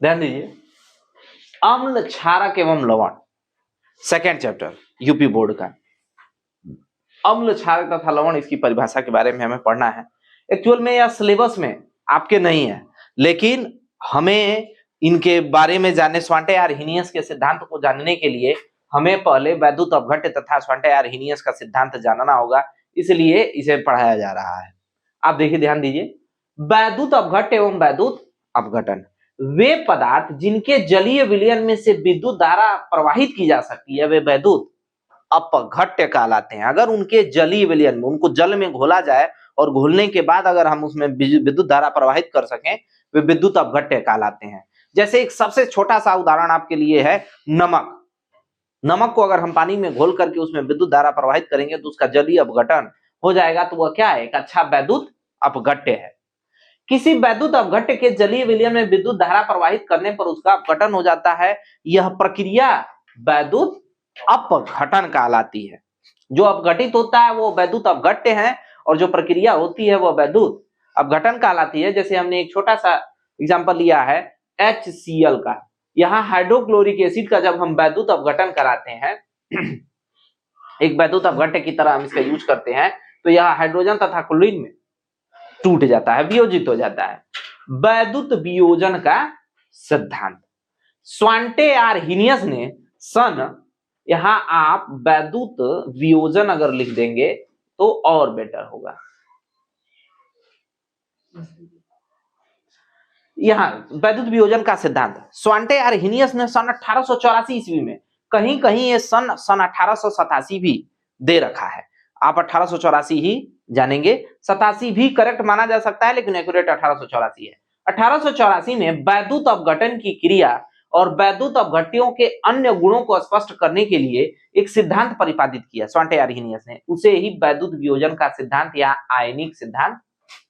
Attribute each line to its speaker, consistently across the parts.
Speaker 1: ध्यान दीजिए, अम्ल, क्षारक एवं लवण, सेकेंड चैप्टर यूपी बोर्ड का। अम्ल, क्षारक तथा लवण, इसकी परिभाषा के बारे में हमें पढ़ना है। एक्चुअल में यह सिलेबस में आपके नहीं है, लेकिन हमें इनके बारे में जानने, स्वांटे आर्हेनियस के सिद्धांत को जानने के लिए हमें पहले वैद्युत अपघट्य तथा स्वांटे आर्हेनियस का सिद्धांत जानना होगा, इसलिए इसे पढ़ाया जा रहा है। आप देखिए, ध्यान दीजिए, वैद्युत अपघट्य एवं वैद्युत अपघटन वे पदार्थ जिनके जलीय विलयन में से विद्युत धारा प्रवाहित की जा सकती है वे वैद्युत अपघट्य कहलाते हैं। अगर उनके जलीय विलयन में, उनको जल में घोला जाए और घोलने के बाद अगर हम उसमें विद्युत धारा प्रवाहित कर सकें, वे विद्युत अपघट्य कहलाते हैं। जैसे एक सबसे छोटा सा उदाहरण आपके लिए है नमक। नमक को अगर हम पानी में घोल करके उसमें विद्युत धारा प्रवाहित करेंगे तो उसका जलीय अपघटन हो जाएगा, तो वह क्या है? एक अच्छा वैद्युत अपघट्य है। किसी वैद्युत अपघट्य के जलीय विलयन में विद्युत धारा प्रवाहित करने पर उसका अपघटन हो जाता है, यह प्रक्रिया वैद्युत अपघटन कहलाती है। जो अपघटित होता है वो वैद्युत अपघट्य है और जो प्रक्रिया होती है वह वैद्युत अपघटन कहलाती है। जैसे हमने एक छोटा सा एग्जांपल लिया है HCl का। यहाँ हाइड्रोक्लोरिक एसिड का जब हम वैद्युत अपघटन कराते हैं, एक वैद्युत अपघट्य की तरह हम इसका यूज करते हैं, तो यह हाइड्रोजन तथा क्लोरीन में टूट जाता है, वियोजित हो जाता है। वैद्युत वियोजन का सिद्धांत स्वांटे आर्हेनियस ने सन, यहां आप वैद्युत वियोजन अगर लिख देंगे तो और बेटर होगा। यहां वैद्युत वियोजन का सिद्धांत स्वांटे आर्हेनियस ने सन 1884 ईस्वी में, कहीं कहीं ये सन 1887 भी दे रखा है। आप 1884 ही जानेंगे, 87 भी करेक्ट माना जा सकता है, लेकिन एक्यूरेट 1884 है। 1884 में वैद्युत अपघटन की क्रिया और वैद्युत अपघट्यों के अन्य गुणों को स्पष्ट करने के लिए एक सिद्धांत प्रतिपादित किया स्वांटे आर्हेनियस ने। उसे ही वैद्युत वियोजन का सिद्धांत या आयनिक सिद्धांत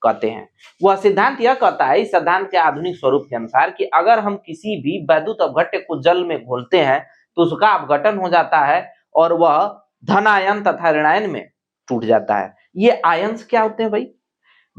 Speaker 1: कहते हैं। वह सिद्धांत यह कहता है, इस सिद्धांत के आधुनिक स्वरूप के अनुसार, कि अगर हम किसी भी वैद्युत अपघट्य को जल में घोलते हैं तो उसका अपघटन हो जाता है और वह धन आयन तथा ऋणायन में टूट जाता है। ये आयन्स क्या होते हैं भाई?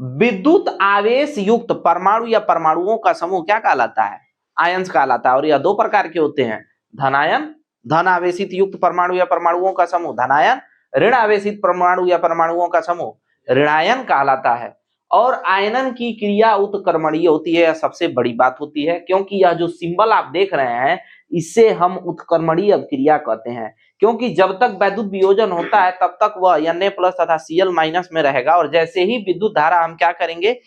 Speaker 1: विद्युत आवेश युक्त परमाणु या परमाणुओं का समूह क्या कहलाता है? आयन्स कहलाता है। और यह दो प्रकार के होते हैं, धनायन, धन आवेशित युक्त परमाणु या परमाणुओं का समूह धनायन, ऋण आवेशित परमाणु या परमाणुओं का समूह ऋणायन कहलाता है। और आयनन की क्रिया उत्कर्मणीय होती है, यह सबसे बड़ी बात होती है, क्योंकि यह जो सिंबल आप देख रहे हैं इससे हम उत्कर्मणीय क्रिया कहते हैं। क्योंकि जब तक वैद्युत वियोजन होता है तब तक वह Na+ तथा Cl- में रहेगा, और जैसे ही विद्युत धारा हम क्या करेंगे,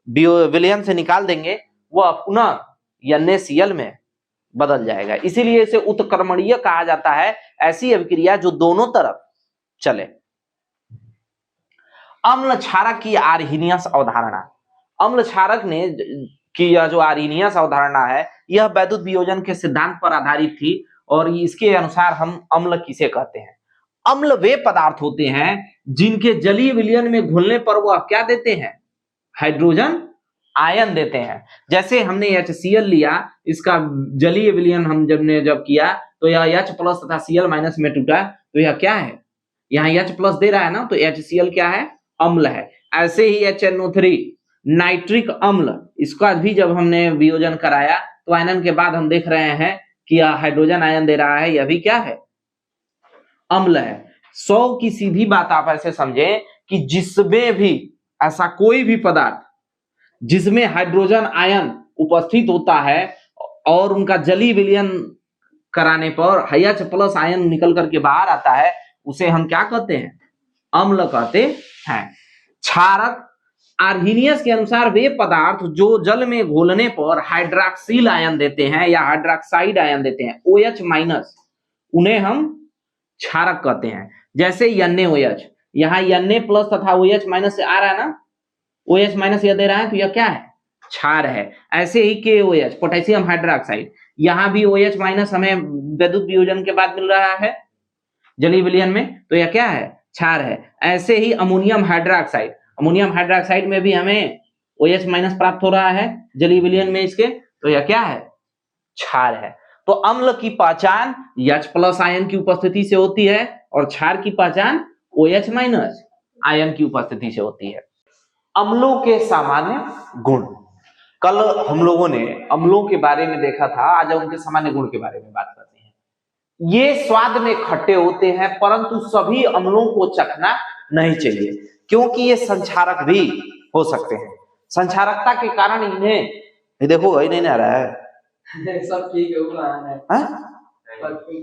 Speaker 1: विलयन से निकाल देंगे, वह पुनः NaCl में बदल जाएगा। इसीलिए इसे उत्कर्मणीय कहा जाता है, ऐसी अभिक्रिया जो दोनों तरफ चले। अम्ल क्षारक की आर्हेनियस अवधारणा। अम्ल क्षारक ने की यह जो आर्हेनियस अवधारणा है, यह वैद्युत वियोजन के सिद्धांत पर आधारित थी, और इसके अनुसार हम अम्ल किसे कहते हैं? अम्ल वे पदार्थ होते हैं जिनके जलीय विलयन में घुलने पर वह क्या देते हैं? हाइड्रोजन आयन देते हैं। जैसे हमने HCl लिया, इसका जलीय विलयन हम जब किया तो यह H+ तथा Cl- में टूटा, तो यह क्या है? यहाँ H+ दे रहा है ना, तो HCl क्या है? अम्ल है। ऐसे ही HNO3 नाइट्रिक अम्ल, इसका भी जब हमने वियोजन कराया तो आयनन के बाद हम देख रहे हैं कि यह हाइड्रोजन आयन दे रहा है, यह भी क्या है? अम्ल है। 100 की सीधी बात आप ऐसे समझें कि जिसमें भी ऐसा कोई भी पदार्थ जिसमें हाइड्रोजन आयन उपस्थित होता है और उनका जलीय विलयन कराने पर H+ आयन निकल करके बाहर आता है, उसे हम क्या कहते हैं? अम्ल कहते हैं। क्षारक आर्हेनियस के अनुसार वे पदार्थ जो जल में घोलने पर हाइड्रॉक्सिल आयन देते हैं या हाइड्रॉक्साइड आयन देते हैं, OH-, उन्हें हम क्षारक कहते हैं। जैसे NaOH, यहाँ Na+ तथा OH- से आ रहा है ना, OH- यह दे रहा है, तो यह क्या है? क्षार है। ऐसे ही KOH, पोटेशियम हाइड्रोक्साइड, यहाँ भी OH- हमें वैद्युत वियोजन के बाद मिल रहा है जलीय विलयन में, तो यह क्या है? क्षार है। ऐसे ही अमोनियम हाइड्रोक्साइड, अमोनियम हाइड्रोक्साइड में भी हमें OH- प्राप्त हो रहा है जलीय विलयन में इसके, तो यह क्या है? क्षार है। तो अम्ल की पहचान H+ आयन की उपस्थिति से होती है और क्षार की पहचान OH- आयन की उपस्थिति से होती है। अम्लों के सामान्य गुण। कल हम लोगों ने अम्लों के बारे में देखा था, आज उनके सामान्य गुण के बारे में बात करते हैं। ये स्वाद में खट्टे होते हैं, परंतु सभी अम्लों को चखना नहीं चाहिए, क्योंकि ये संक्षारक भी हो सकते हैं। संक्षारकता के कारण इन्हें देखो वही नहीं आ रहा है
Speaker 2: सब ठीक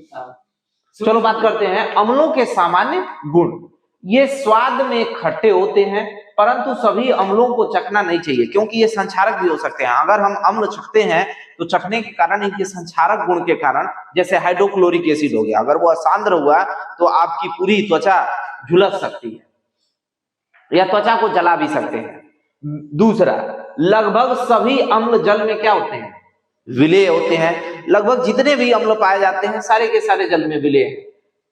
Speaker 2: है।
Speaker 1: चलो बात करते हैं अम्लों के सामान्य गुण। ये स्वाद में खट्टे होते हैं, परंतु सभी अम्लों को चखना नहीं चाहिए, क्योंकि ये संक्षारक भी हो सकते हैं। अगर हम अम्ल चखते हैं तो चखने के कारण इनके संक्षारक गुण के कारण, जैसे हाइड्रोक्लोरिक एसिड हो गया, अगर वो असांद्र हुआ तो आपकी पूरी त्वचा झुलस सकती है या त्वचा को जला भी सकते हैं। दूसरा, लगभग सभी अम्ल जल में क्या होते हैं? विलेय होते हैं। लगभग जितने भी अम्ल पाए जाते हैं सारे के सारे जल में विलेय हैं।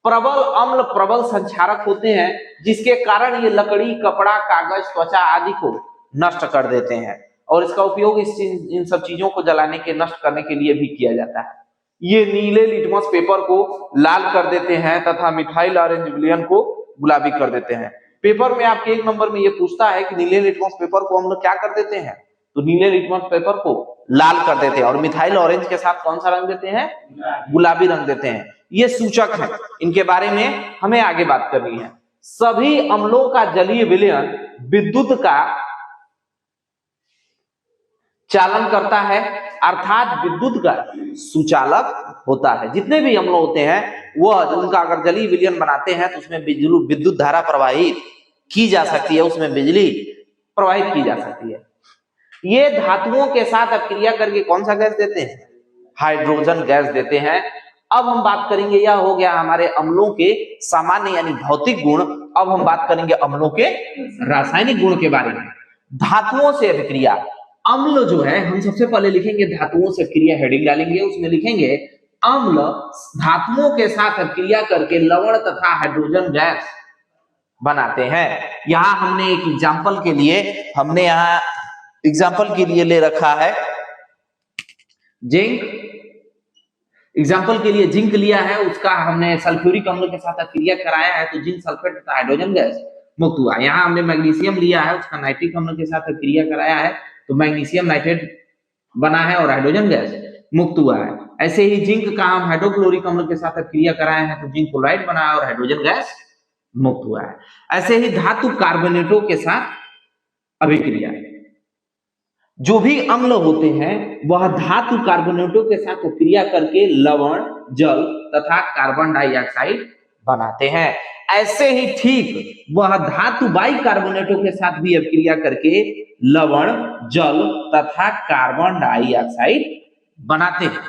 Speaker 1: प्रबल अम्ल प्रबल संक्षारक होते हैं, जिसके कारण ये लकड़ी, कपड़ा, कागज, त्वचा आदि को नष्ट कर देते हैं, और इसका उपयोग इन सब चीजों को जलाने के, नष्ट करने के लिए भी किया जाता है। ये नीले लिटमस पेपर को लाल कर देते हैं तथा मिथाइल ऑरेंज विलयन को गुलाबी कर देते हैं। पेपर में आपके 1 नंबर में ये पूछता है कि नीले लिटमस पेपर को हम लोग क्या कर देते हैं, तो नीले लिटमस पेपर को लाल कर देते हैं, और मिथाइल ऑरेंज के साथ कौन सा रंग देते हैं? गुलाबी रंग देते हैं। ये सूचक है, इनके बारे में हमें आगे बात करनी है। सभी अम्लों का जलीय विलयन विद्युत का चालन करता है, अर्थात विद्युत का सुचालक होता है। जितने भी अम्ल होते हैं वह उनका अगर जलीय विलयन बनाते हैं तो उसमें विद्युत धारा प्रवाहित की जा सकती है, उसमें बिजली प्रवाहित की जा सकती है। ये धातुओं के साथ अपक्रिया करके कौन सा गैस देते हैं? हाइड्रोजन गैस देते हैं। अब हम बात करेंगे, यह हो गया हमारे अम्लों के सामान्य यानी भौतिक गुण। अब हम बात करेंगे अम्लों के रासायनिक गुण के बारे में। धातुओं से अभिक्रिया। अम्ल जो है, हम सबसे पहले लिखेंगे धातुओं से क्रिया, हेडिंग डालेंगे, उसमें लिखेंगे अम्ल धातुओं के साथ अभिक्रिया करके लवण तथा हाइड्रोजन गैस बनाते हैं। यहां हमने एक एग्जाम्पल के लिए ले रखा है जिंक। एग्जाम्पल के लिए जिंक लिया है, उसका हमने सल्फ्यूरिक अम्ल के साथ क्रिया कराया है, तो जिंक सल्फेट तथा हाइड्रोजन गैस मुक्त हुआ। यहाँ हमने मैग्नीशियम लिया है, उसका नाइट्रिक अम्ल के साथ क्रिया कराया है, तो मैग्नीशियम नाइट्रेट बना है और हाइड्रोजन गैस मुक्त हुआ है। ऐसे ही जिंक का हम हाइड्रोक्लोरिक अम्ल के साथ क्रिया कराए हैं, तो जिंक क्लोराइड बना है और हाइड्रोजन गैस मुक्त हुआ है। ऐसे ही धातु कार्बोनेटों के साथ अभिक्रिया, जो भी अम्ल होते हैं वह धातु कार्बोनेटों के साथ क्रिया करके लवण, जल तथा कार्बन डाइऑक्साइड बनाते हैं। ऐसे ही ठीक वह धातु बाइकार्बोनेटों के साथ भी अभिक्रिया करके लवण, जल तथा कार्बन डाइऑक्साइड बनाते हैं।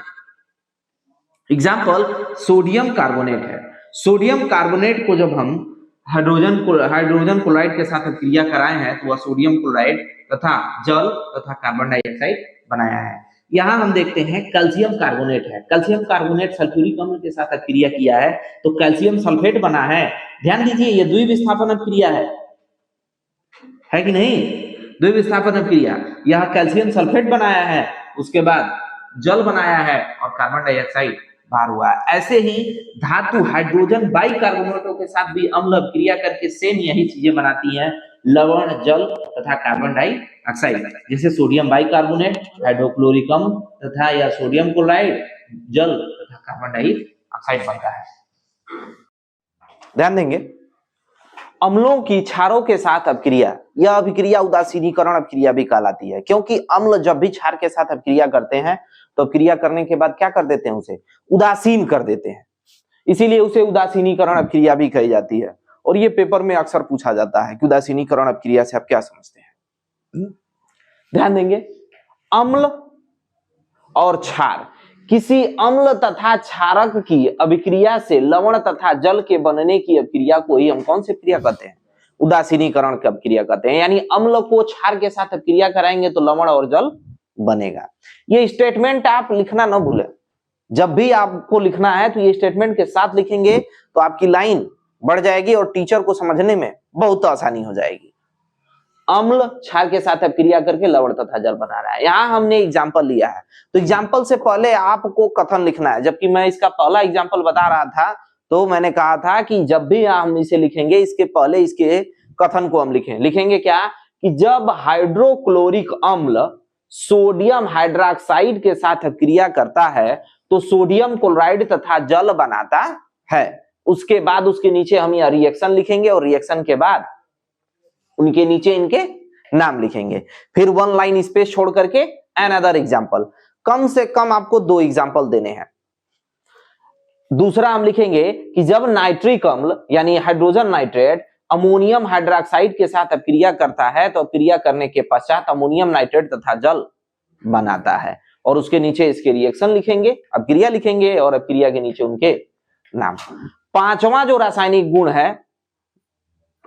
Speaker 1: एग्जाम्पल सोडियम कार्बोनेट है। सोडियम कार्बोनेट को जब हम हाइड्रोजन क्लोराइड के साथ क्रिया कराए हैं, तो वह सोडियम क्लोराइड तथा जल तथा कार्बन डाइऑक्साइड बनाया है। यहाँ हम देखते हैं कैल्शियम कार्बोनेट है। कैल्शियम कार्बोनेट सल्फ्यूरिक अम्ल के साथ क्रिया किया है, तो कैल्शियम सल्फेट बना है। ध्यान दीजिए, ये द्विविस्थापन अभिक्रिया है कि नहीं? द्विविस्थापन अभिक्रिया। यह कैल्शियम सल्फेट बनाया है, उसके बाद जल बनाया है और कार्बन डाइऑक्साइड बाहर हुआ है। ऐसे ही धातु हाइड्रोजन बाइकार्बोनेटों के साथ भी अम्ल अभिक्रिया करके सेम यही चीजें बनाती हैं, लवण, जल तथा कार्बन डाइऑक्साइड। जैसे सोडियम बाइकार्बोनेट, हाइड्रोक्लोरिक अम्ल तथा या सोडियम क्लोराइड, जल तथा कार्बन डाइऑक्साइड बनता है। ध्यान देंगे, अम्लों की क्षारों के साथ अभिक्रिया, यह अभिक्रिया उदासीनीकरण अभिक्रिया भी कहलाती है, क्योंकि अम्ल जब भी क्षार के साथ अभिक्रिया करते हैं तो अभिक्रिया करने के बाद क्या कर देते हैं? उसे उदासीन कर देते हैं, इसीलिए उसे उदासीनीकरण अभिक्रिया भी कही जाती है। और ये पेपर में अक्सर पूछा जाता है कि उदासीनीकरण अभिक्रिया से आप क्या समझते हैं। ध्यान देंगे, अम्ल और क्षार, किसी अम्ल तथा क्षारक की अभिक्रिया से लवण तथा जल के बनने की अभिक्रिया को ही हम कौन सी क्रिया कहते हैं? उदासीनीकरण की अभिक्रिया कहते हैं। यानी अम्ल को क्षार के साथ अभिक्रिया कराएंगे तो लवण और जल बनेगा। ये स्टेटमेंट आप लिखना न भूलें, जब भी आपको लिखना है तो ये स्टेटमेंट के साथ लिखेंगे तो आपकी लाइन बढ़ जाएगी और टीचर को समझने में बहुत आसानी हो जाएगी। अम्ल क्षार के साथ अभिक्रिया करके लवण तथा जल बना रहा है। यहाँ हमने एग्जाम्पल लिया है, तो एग्जाम्पल से पहले आपको कथन लिखना है। जबकि मैं इसका पहला एग्जाम्पल बता रहा था तो मैंने कहा था कि जब भी हम इसे लिखेंगे इसके पहले इसके कथन को हम लिखेंगे क्या? कि जब हाइड्रोक्लोरिक अम्ल सोडियम हाइड्रोक्साइड के साथ क्रिया करता है तो सोडियम क्लोराइड तथा जल बनाता है। उसके बाद उसके नीचे हम यह रिएक्शन लिखेंगे और रिएक्शन के बाद उनके नीचे इनके नाम लिखेंगे। फिर वन लाइन स्पेस छोड़ करके अनदर एग्जांपल, कम से कम आपको 2 एग्जांपल देने हैं। दूसरा हम लिखेंगे कि जब नाइट्रिक अम्ल यानी हाइड्रोजन नाइट्रेट अमोनियम हाइड्रोक्साइड के साथ अपक्रिया करता है तो अपक्रिया करने के पश्चात अमोनियम नाइट्रेट तथा जल बनाता है और उसके नीचे इसके रिएक्शन लिखेंगे, अपक्रिया लिखेंगे और अपक्रिया के नीचे उनके नाम। 5वां जो रासायनिक गुण है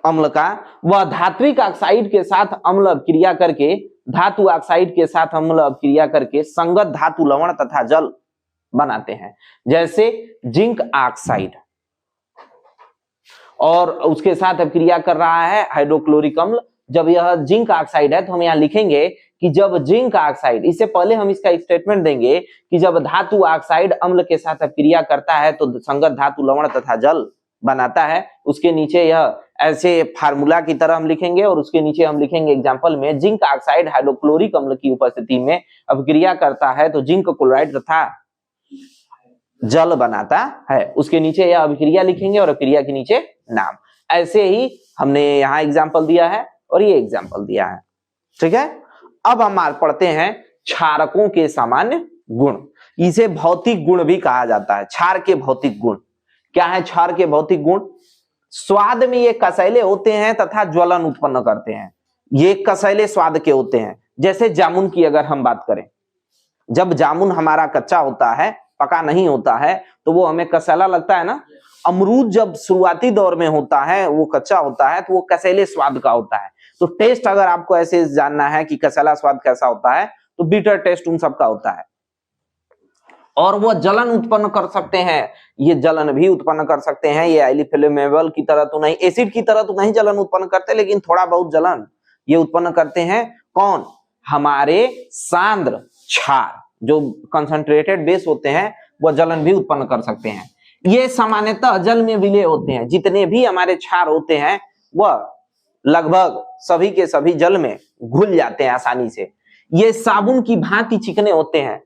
Speaker 1: अम्ल का, वह धात्विक ऑक्साइड के साथ अम्ल अपक्रिया करके धातु ऑक्साइड के साथ अम्ल अपक्रिया करके संगत धातु लवण तथा जल बनाते हैं, जैसे जिंक ऑक्साइड, और उसके साथ अपक्रिया कर रहा है हाइड्रोक्लोरिक अम्ल। जब यह जिंक ऑक्साइड है तो हम यहां लिखेंगे कि जब जिंक ऑक्साइड, इससे पहले हम इसका एक स्टेटमेंट देंगे कि जब धातु ऑक्साइड अम्ल के साथ अपक्रिया करता है तो संगत धातु लवण तथा जल बनाता है। उसके नीचे यह ऐसे फार्मूला की तरह हम लिखेंगे और उसके नीचे हम लिखेंगे एग्जांपल में जिंक ऑक्साइड हाइड्रोक्लोरिक अम्ल की उपस्थिति में अपक्रिया करता है तो जिंक क्लोराइड तथा जल बनाता है। उसके नीचे यह अभिक्रिया लिखेंगे और अभिक्रिया के नीचे नाम। ऐसे ही हमने यहाँ एग्जांपल दिया है और ये एग्जांपल दिया है, ठीक है। अब हम पढ़ते हैं क्षारकों के सामान्य गुण। इसे भौतिक गुण भी कहा जाता है। क्षार के भौतिक गुण क्या है? क्षार के भौतिक गुण, स्वाद में ये कसैले होते हैं तथा ज्वलन उत्पन्न करते हैं। ये कसैले स्वाद के होते हैं। जैसे जामुन की अगर हम बात करें, जब जामुन हमारा कच्चा होता है, पका नहीं होता है, तो वो हमें कसैला लगता है ना। अमरूद जब शुरुआती दौर में होता है, वो कच्चा होता है, तो वो कसैले स्वाद का होता है। तो टेस्ट अगर आपको ऐसे जानना है कि कसैला स्वाद कैसा होता है, तो बीटर टेस्ट उन सबका होता है। और वो जलन उत्पन्न कर सकते हैं, ये जलन भी उत्पन्न कर सकते हैं। ये हाईली फ्लेमेबल की तरह तो नहीं, एसिड की तरह तो नहीं जलन उत्पन्न करते, लेकिन थोड़ा बहुत जलन ये उत्पन्न करते हैं। कौन? हमारे सांद्र क्षार जो कंसंट्रेटेड बेस होते हैं, वो जलन भी उत्पन्न कर सकते हैं। ये सामान्यतः जल में विलय होते हैं। जितने भी हमारे क्षार होते हैं वह लगभग सभी के सभी जल में घुल जाते हैं आसानी से। ये साबुन की भांति चिकने होते हैं।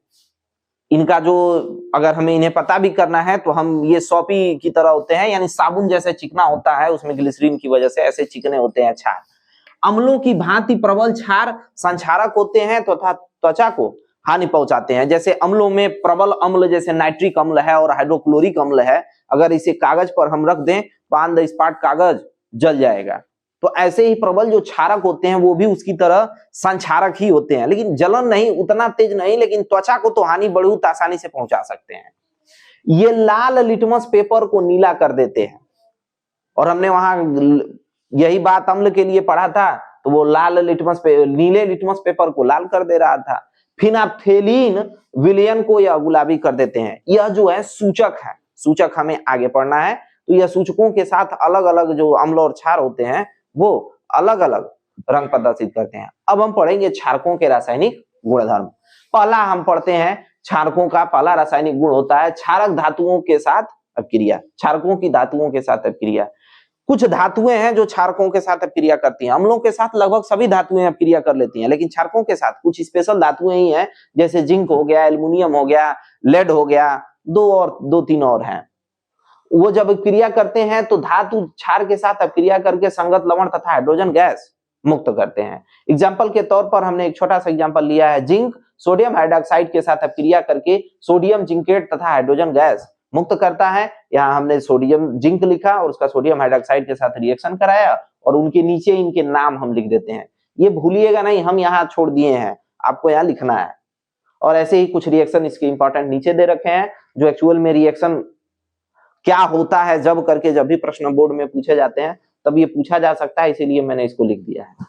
Speaker 1: इनका जो, अगर हमें इन्हें पता भी करना है तो हम, ये सौपी की तरह होते हैं, यानी साबुन जैसे चिकना होता है, उसमें ग्लिसरीन की वजह से ऐसे चिकने होते हैं क्षार। अम्लों की भांति प्रबल क्षार संक्षारक होते हैं तथा त्वचा को हानि पहुंचाते हैं। जैसे अम्लों में प्रबल अम्ल जैसे नाइट्रिक अम्ल है और हाइड्रोक्लोरिक अम्ल है, अगर इसे कागज पर हम रख दें तो ऑन द स्पॉट कागज जल जाएगा। तो ऐसे ही प्रबल जो क्षारक होते हैं वो भी उसकी तरह संक्षारक ही होते हैं, लेकिन जलन नहीं, उतना तेज नहीं, लेकिन त्वचा को तो हानि बहुत आसानी से पहुंचा सकते हैं। ये लाल लिटमस पेपर को नीला कर देते हैं, और हमने वहां यही बात अम्ल के लिए पढ़ा था, तो वो लाल लिटमस नीले लिटमस पेपर को लाल कर दे रहा था। फिनाप्थेलीन विलयन को यह गुलाबी कर देते हैं। यह जो है सूचक है, सूचक हमें आगे पढ़ना है। तो यह सूचकों के साथ अलग अलग जो अम्ल और क्षार होते हैं वो अलग अलग रंग प्रदर्शित करते हैं। अब हम पढ़ेंगे क्षारकों के रासायनिक गुणधर्म। पहला हम पढ़ते हैं क्षारकों का पहला रासायनिक गुण होता है क्षारक धातुओं के साथ अपक्रिया। क्षारकों की धातुओं के साथ अपक्रिया। कुछ धातुएं हैं जो क्षारकों के साथ अपक्रिया करती हैं। अम्लों के साथ लगभग सभी धातुएं अपक्रिया कर लेती हैं, लेकिन क्षारकों के साथ कुछ स्पेशल धातुएं ही हैं, जैसे जिंक हो गया, एल्युमिनियम हो गया, लेड हो गया, दो तीन और हैं। वो जब क्रिया करते हैं तो धातु क्षार के साथ अपक्रिया करके संगत लवण तथा हाइड्रोजन गैस मुक्त करते हैं। एग्जाम्पल के तौर पर हमने एक छोटा सा एग्जाम्पल लिया है, जिंक सोडियम हाइड्रोक्साइड के साथ अपक्रिया करके सोडियम जिंकेट तथा हाइड्रोजन गैस मुक्त करता है। यहाँ हमने सोडियम जिंक लिखा और उसका सोडियम हाइड्रोक्साइड के साथ रिएक्शन कराया और उनके नीचे इनके नाम हम लिख देते हैं। ये भूलिएगा नहीं, हम यहाँ छोड़ दिए हैं, आपको यहाँ लिखना है। और ऐसे ही कुछ रिएक्शन इसके इंपॉर्टेंट नीचे दे रखे हैं, जो एक्चुअल में रिएक्शन क्या होता है जब करके, जब भी प्रश्न बोर्ड में पूछे जाते हैं तब ये पूछा जा सकता है, इसीलिए मैंने इसको लिख दिया है।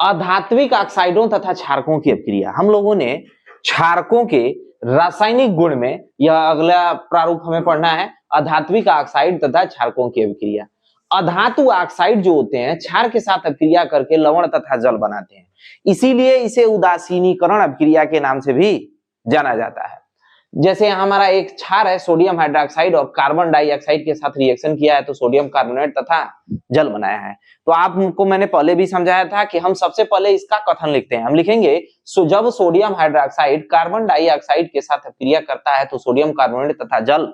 Speaker 1: अधात्विक ऑक्साइडों तथा क्षारकों की अपक्रिया। हम लोगों ने क्षारकों के रासायनिक गुण में यह अगला प्रारूप हमें पढ़ना है, अधात्विक ऑक्साइड तथा क्षारकों की अपक्रिया। अधातु ऑक्साइड जो होते हैं क्षार के साथ अपक्रिया करके लवण तथा जल बनाते हैं, इसीलिए इसे उदासीनीकरण अपक्रिया के नाम से भी जाना जाता है। जैसे हमारा एक क्षार है सोडियम हाइड्रोक्साइड और कार्बन डाइऑक्साइड के साथ रिएक्शन किया है तो सोडियम कार्बोनेट तथा जल बनाया है। तो आपको मैंने पहले भी समझाया था कि हम सबसे पहले इसका कथन लिखते हैं। हम लिखेंगे जब सोडियम हाइड्रोक्साइड कार्बन डाइऑक्साइड के साथ क्रिया करता है तो सोडियम कार्बोनेट तथा जल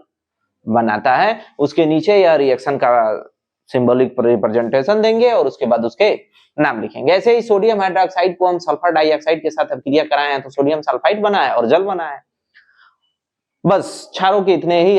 Speaker 1: बनाता है। उसके नीचे यह रिएक्शन का सिंबॉलिक रिप्रेजेंटेशन देंगे और उसके बाद उसके नाम लिखेंगे। ऐसे ही सोडियम हाइड्रोक्साइड को हम सल्फर डाइऑक्साइड के साथ क्रिया कराए हैं तो सोडियम सल्फाइड बना है और जल बना है। बस क्षारों के इतने ही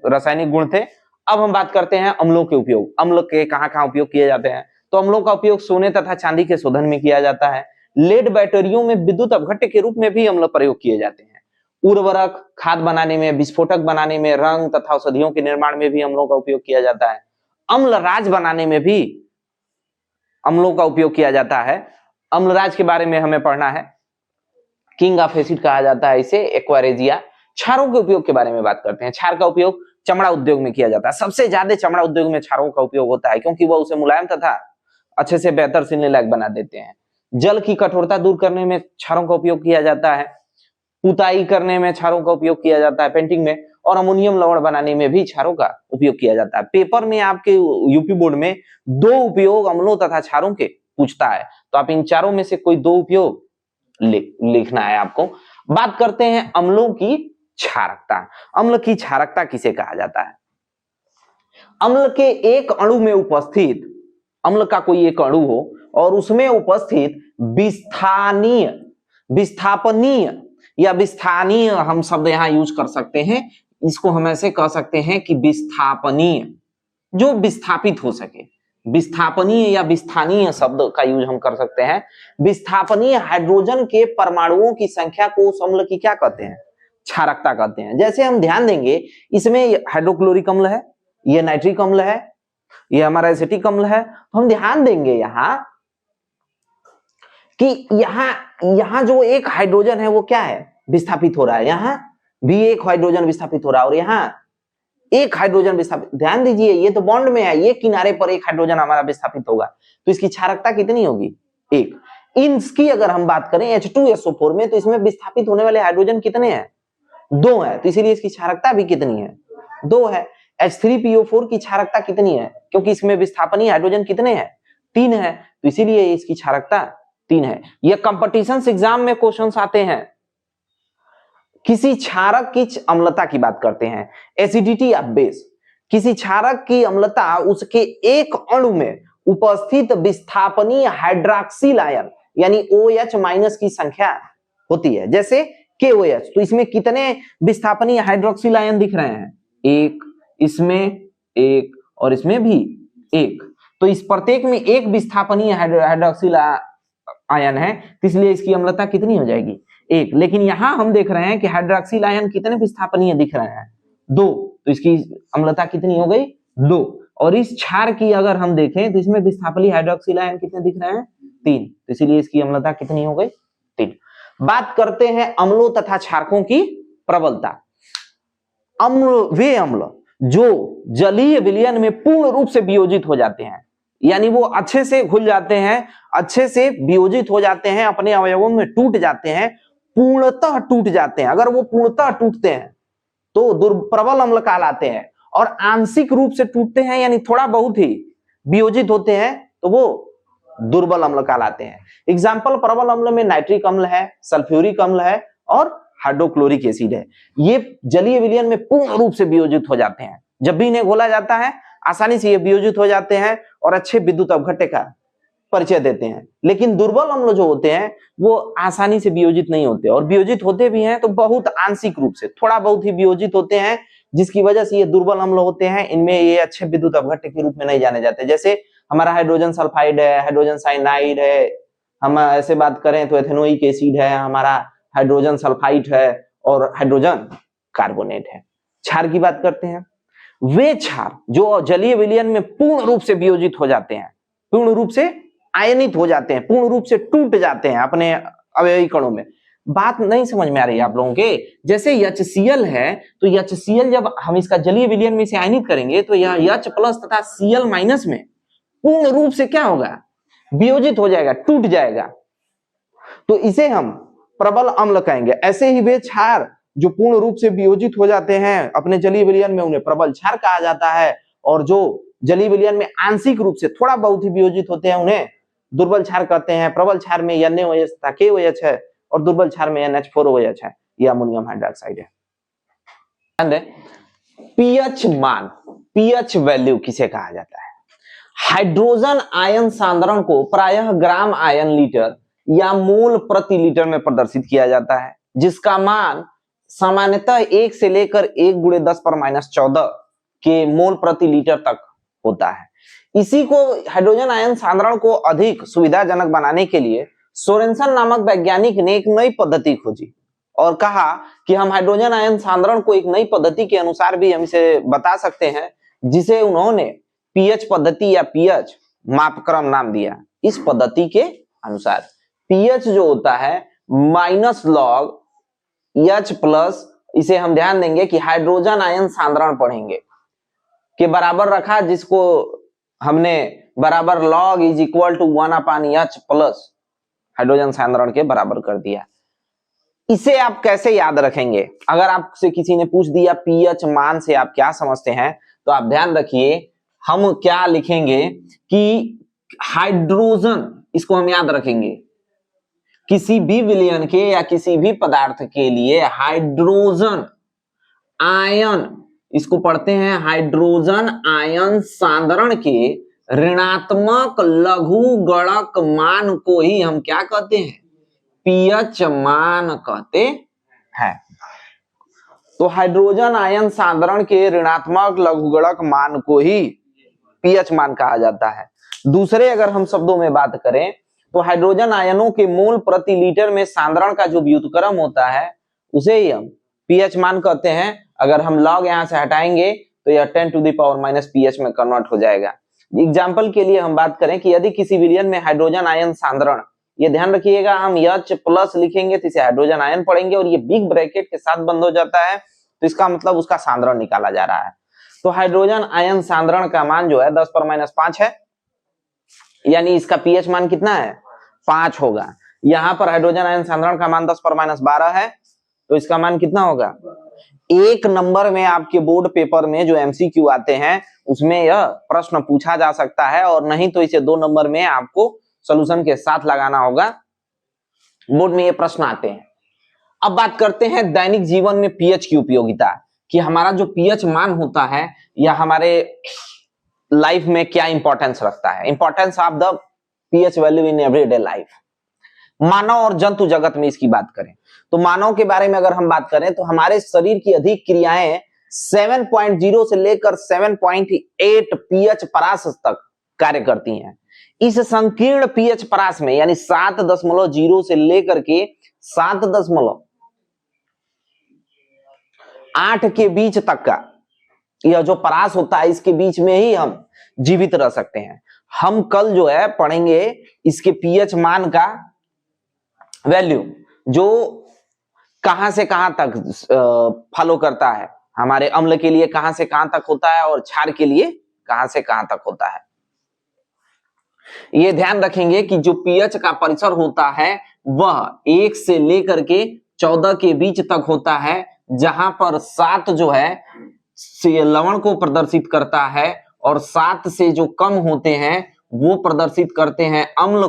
Speaker 1: रासायनिक गुण थे। अब हम बात करते हैं अम्लों के उपयोग। अम्ल के कहां-कहां उपयोग किए जाते हैं? तो अम्लों का उपयोग सोने तथा चांदी के शोधन में किया जाता है। लेड बैटरियों में विद्युत अपघट्य के रूप में भी अम्ल प्रयोग किए जाते हैं। उर्वरक, खाद बनाने में, विस्फोटक बनाने में, रंग तथा औषधियों के निर्माण में भी अम्लों का उपयोग किया जाता है। अम्लराज बनाने में भी अम्लों का उपयोग किया जाता है। अम्लराज के बारे में हमें पढ़ना है। किंग ऑफ एसिड कहा जाता है इसे, एक्वारेजिया। क्षारों के उपयोग के बारे में बात करते हैं। क्षार का उपयोग चमड़ा उद्योग में किया जाता है। सबसे ज्यादा चमड़ा उद्योग में क्षारों का उपयोग होता है क्योंकि वह उसे मुलायम तथा अच्छे से बेहतर सिलने लायक बना देते हैं। जल की कठोरता दूर करने में क्षारों का उपयोग किया जाता है। पुताई करने में क्षारों का उपयोग किया जाता है, पेंटिंग में, और अमोनियम लवण बनाने में भी क्षारों का उपयोग किया जाता है। पेपर में आपके यूपी बोर्ड में 2 उपयोग अम्लों तथा क्षारों के पूछता है तो आप इन चारों में से कोई 2 उपयोग लिखना है आपको। बात करते हैं अम्लों की क्षारकता। अम्ल की क्षारकता किसे कहा जाता है? अम्ल के एक अणु में उपस्थित, अम्ल का कोई एक अणु हो और उसमें उपस्थित विस्थापनीय या विस्थानीय, हम शब्द यहां यूज कर सकते हैं, इसको हम ऐसे कह सकते हैं कि विस्थापनीय, जो विस्थापित हो सके। विस्थापनीय या विस्थानीय शब्द का यूज हम कर सकते हैं। विस्थापनीय हाइड्रोजन के परमाणुओं की संख्या को उस अम्ल की क्या कहते हैं? क्षारकता कहते हैं। जैसे हम ध्यान देंगे, इसमें हाइड्रोक्लोरिक अम्ल है, ये नाइट्रिक अम्ल है, ये हमारा एसिटिक अम्ल है। तो हम ध्यान देंगे यहां कि यहां जो एक हाइड्रोजन है वो क्या है? विस्थापित हो रहा है। यहां भी एक हाइड्रोजन विस्थापित हो रहा है और यहां एक हाइड्रोजन विस्थापित। ध्यान दीजिए, ये तो बॉन्ड में है, ये किनारे पर एक हाइड्रोजन हमारा विस्थापित होगा तो इसकी क्षारकता कितनी होगी? 1। इसकी अगर हम बात करें H2SO4 में तो इसमें विस्थापित होने वाले हाइड्रोजन कितने हैं? 2 है, तो इसीलिए इसकी क्षारकता भी कितनी है? 2 है। H3PO4 की क्षारकता कितनी है? क्योंकि इसमें विस्थापनीय हाइड्रोजन कितने हैं? 3 है, तो इसीलिए इसकी क्षारकता 3 है। यह कंपटीशन एग्जाम में क्वेश्चंस आते हैं। किसी क्षारक की अम्लता की बात करते हैं, एसिडिटी ऑफ बेस। किसी क्षारक की अम्लता उसके एक अणु में उपस्थित विस्थापनीय हाइड्रॉक्सिल आयन यानी OH- की संख्या होती है। जैसे KOH, तो इसमें कितने विस्थापनीय हाइड्रॉक्सिल आयन दिख रहे हैं? 1, इसमें 1 और इसमें भी 1। तो इस प्रत्येक में एक विस्थापनीय हाइड्रॉक्सिल आयन है, इसलिए इसकी अम्लता कितनी हो जाएगी? 1। लेकिन यहां हम देख रहे हैं कि हाइड्रॉक्सिल आयन कितने विस्थापनीय दिख रहे हैं? 2, तो इसकी अम्लता कितनी हो गई? 2। और इस क्षार की अगर हम देखें तो इसमें विस्थापनीय हाइड्रॉक्सिल आयन कितने दिख रहे हैं? 3, तो इसीलिए इसकी अम्लता कितनी हो गई? 3। बात करते हैं अम्लों तथा क्षारकों की प्रबलता। वे अम्ल जो जलीय विलयन में पूर्ण रूप से वियोजित हो जाते हैं, यानी वो अच्छे से घुल जाते हैं, अच्छे से वियोजित हो जाते हैं, अपने अवयवों में टूट जाते हैं, पूर्णतः टूट जाते हैं। अगर वो पूर्णतः टूटते हैं तो प्रबल अम्ल कहलाते हैं, और आंशिक रूप से टूटते हैं यानी थोड़ा बहुत ही वियोजित होते हैं तो वो दुर्बल अम्ल कहलाते हैं। एग्जाम्पल, प्रबल अम्ल में नाइट्रिक अम्ल है, सल्फ्यूरिक अम्ल है और हाइड्रोक्लोरिक एसिड है। ये जलीय विलयन में पूर्ण रूप से वियोजित हो जाते हैं। जब भी इन्हें घोला जाता है आसानी से ये वियोजित हो जाते हैं और अच्छे विद्युत अपघट्य का परिचय देते हैं। लेकिन दुर्बल अम्ल जो होते हैं वो आसानी से वियोजित नहीं होते, और वियोजित होते भी हैं तो बहुत आंशिक रूप से, थोड़ा बहुत ही वियोजित होते हैं, जिसकी वजह से ये दुर्बल अम्ल होते हैं। इनमें ये अच्छे विद्युत अपघट्य के रूप में नहीं जाने जाते। जैसे हमारा हाइड्रोजन सल्फाइड है, हाइड्रोजन साइनाइड है, हम ऐसे बात करें तो एथेनोइक एसिड है, हमारा हाइड्रोजन सल्फाइड है और हाइड्रोजन कार्बोनेट है। क्षार की बात करते हैं। वे क्षार जो जलीय विलयन में पूर्ण रूप से वियोजित हो जाते हैं, पूर्ण रूप से आयनित हो जाते हैं, पूर्ण रूप से टूट जाते हैं अपने अवयवी कणों में। बात नहीं समझ में आ रही है आप लोगों के? जैसे HCl है तो HCl जब हम इसका जलीय विलयन में से आयनित करेंगे तो यह H+ तथा Cl- में पूर्ण रूप से क्या होगा? वियोजित हो जाएगा, टूट जाएगा। तो इसे हम प्रबल अम्ल कहेंगे। ऐसे ही वे क्षार जो पूर्ण रूप से वियोजित हो जाते हैं अपने जलीय विलयन में उन्हें प्रबल क्षार कहा जाता है, और जो जलीय विलयन में आंशिक रूप से थोड़ा बहुत ही वियोजित होते हैं उन्हें दुर्बल क्षार कहते हैं। प्रबल क्षार में NaOH तथा KOH है और दुर्बल क्षार में NH4OH है, यह अमोनियम हाइड्रोक्साइड है। पीएच मान, पीएच वैल्यू किसे कहा जाता है? हाइड्रोजन आयन सांद्रण को प्रायः ग्राम आयन लीटर या मोल प्रति लीटर में प्रदर्शित किया जाता है, जिसका मान सामान्यतः 1 से लेकर 1 × 10⁻14 के मोल प्रति लीटर तक होता है। इसी को हाइड्रोजन आयन सांद्रण को अधिक सुविधाजनक बनाने के लिए सोरेनसन नामक वैज्ञानिक ने एक नई पद्धति खोजी और कहा कि हम हाइड्रोजन आयन सांद्रण को एक नई पद्धति के अनुसार भी हम इसे बता सकते हैं, जिसे उन्होंने पीएच पद्धति या पीएच मापक्रम नाम दिया। इस पद्धति के अनुसार पीएच जो होता है -log H+, इसे हम ध्यान देंगे कि हाइड्रोजन आयन सांद्रण पढ़ेंगे के बराबर रखा, जिसको हमने बराबर log = 1/H+ हाइड्रोजन सांद्रण के बराबर कर दिया। इसे आप कैसे याद रखेंगे? अगर आपसे किसी ने पूछ दिया पीएच मान से आप क्या समझते हैं, तो आप ध्यान रखिए हम क्या लिखेंगे कि हाइड्रोजन, इसको हम याद रखेंगे, किसी भी विलयन के या किसी भी पदार्थ के लिए हाइड्रोजन आयन, इसको पढ़ते हैं हाइड्रोजन आयन सांद्रण के ऋणात्मक लघुगणक मान को ही हम क्या कहते हैं? पीएच मान कहते हैं। तो हाइड्रोजन आयन सांद्रण के ऋणात्मक लघुगणक मान को ही पीएच मान कहा जाता है। दूसरे अगर हम शब्दों में बात करें तो हाइड्रोजन आयनों के मोल प्रति लीटर में सांद्रण का जो व्युत्क्रम होता है उसे ही हम पीएच मान कहते हैं। अगर हम लॉग यहां से हटाएंगे तो यह 10⁻⁻ पीएच में कन्वर्ट हो जाएगा। एग्जाम्पल के लिए हम बात करें कि यदि किसी विलयन में हाइड्रोजन आयन सांद्रण, ये ध्यान रखिएगा हम H+ लिखेंगे तो इसे हाइड्रोजन आयन पढ़ेंगे और ये बिग ब्रैकेट के साथ बंद हो जाता है, तो इसका मतलब उसका सांद्रण निकाला जा रहा है। तो हाइड्रोजन आयन सांद्रण का मान जो है 10⁻5 है, यानी इसका पीएच मान कितना है? 5 होगा। यहां पर हाइड्रोजन आयन सांद्रण का मान 10⁻12 है, तो इसका मान कितना होगा? 1 नंबर में आपके बोर्ड पेपर में जो एमसीक्यू आते हैं उसमें यह प्रश्न पूछा जा सकता है, और नहीं तो इसे 2 नंबर में आपको सॉल्यूशन के साथ लगाना होगा। बोर्ड में ये प्रश्न आते हैं। अब बात करते हैं दैनिक जीवन में पीएच की उपयोगिता, कि हमारा जो पीएच मान होता है यह हमारे लाइफ में क्या इंपॉर्टेंस रखता है। Importance of the pH value in everyday life. मानव और जंतु जगत में इसकी बात करें तो मानव के बारे में अगर हम बात करें तो हमारे शरीर की अधिक क्रियाएं 7.0 से लेकर 7.8 पीएच परास तक कार्य करती हैं। इस संकीर्ण पीएच परास में यानी 7.0 से लेकर के 7.8 के बीच तक का यह जो परास होता है, इसके बीच में ही हम जीवित रह सकते हैं। हम कल जो है पढ़ेंगे इसके पीएच मान का वैल्यू, जो कहां से कहां तक फॉलो करता है, हमारे अम्ल के लिए कहां से कहां तक होता है और क्षार के लिए कहां से कहां तक होता है। ये ध्यान रखेंगे कि जो पीएच का परिसर होता है वह 1 से लेकर के 14 के बीच तक होता है, जहां पर 7 जो है से लवण को प्रदर्शित करता है और 7 से जो कम होते हैं वो प्रदर्शित करते हैं अम्ल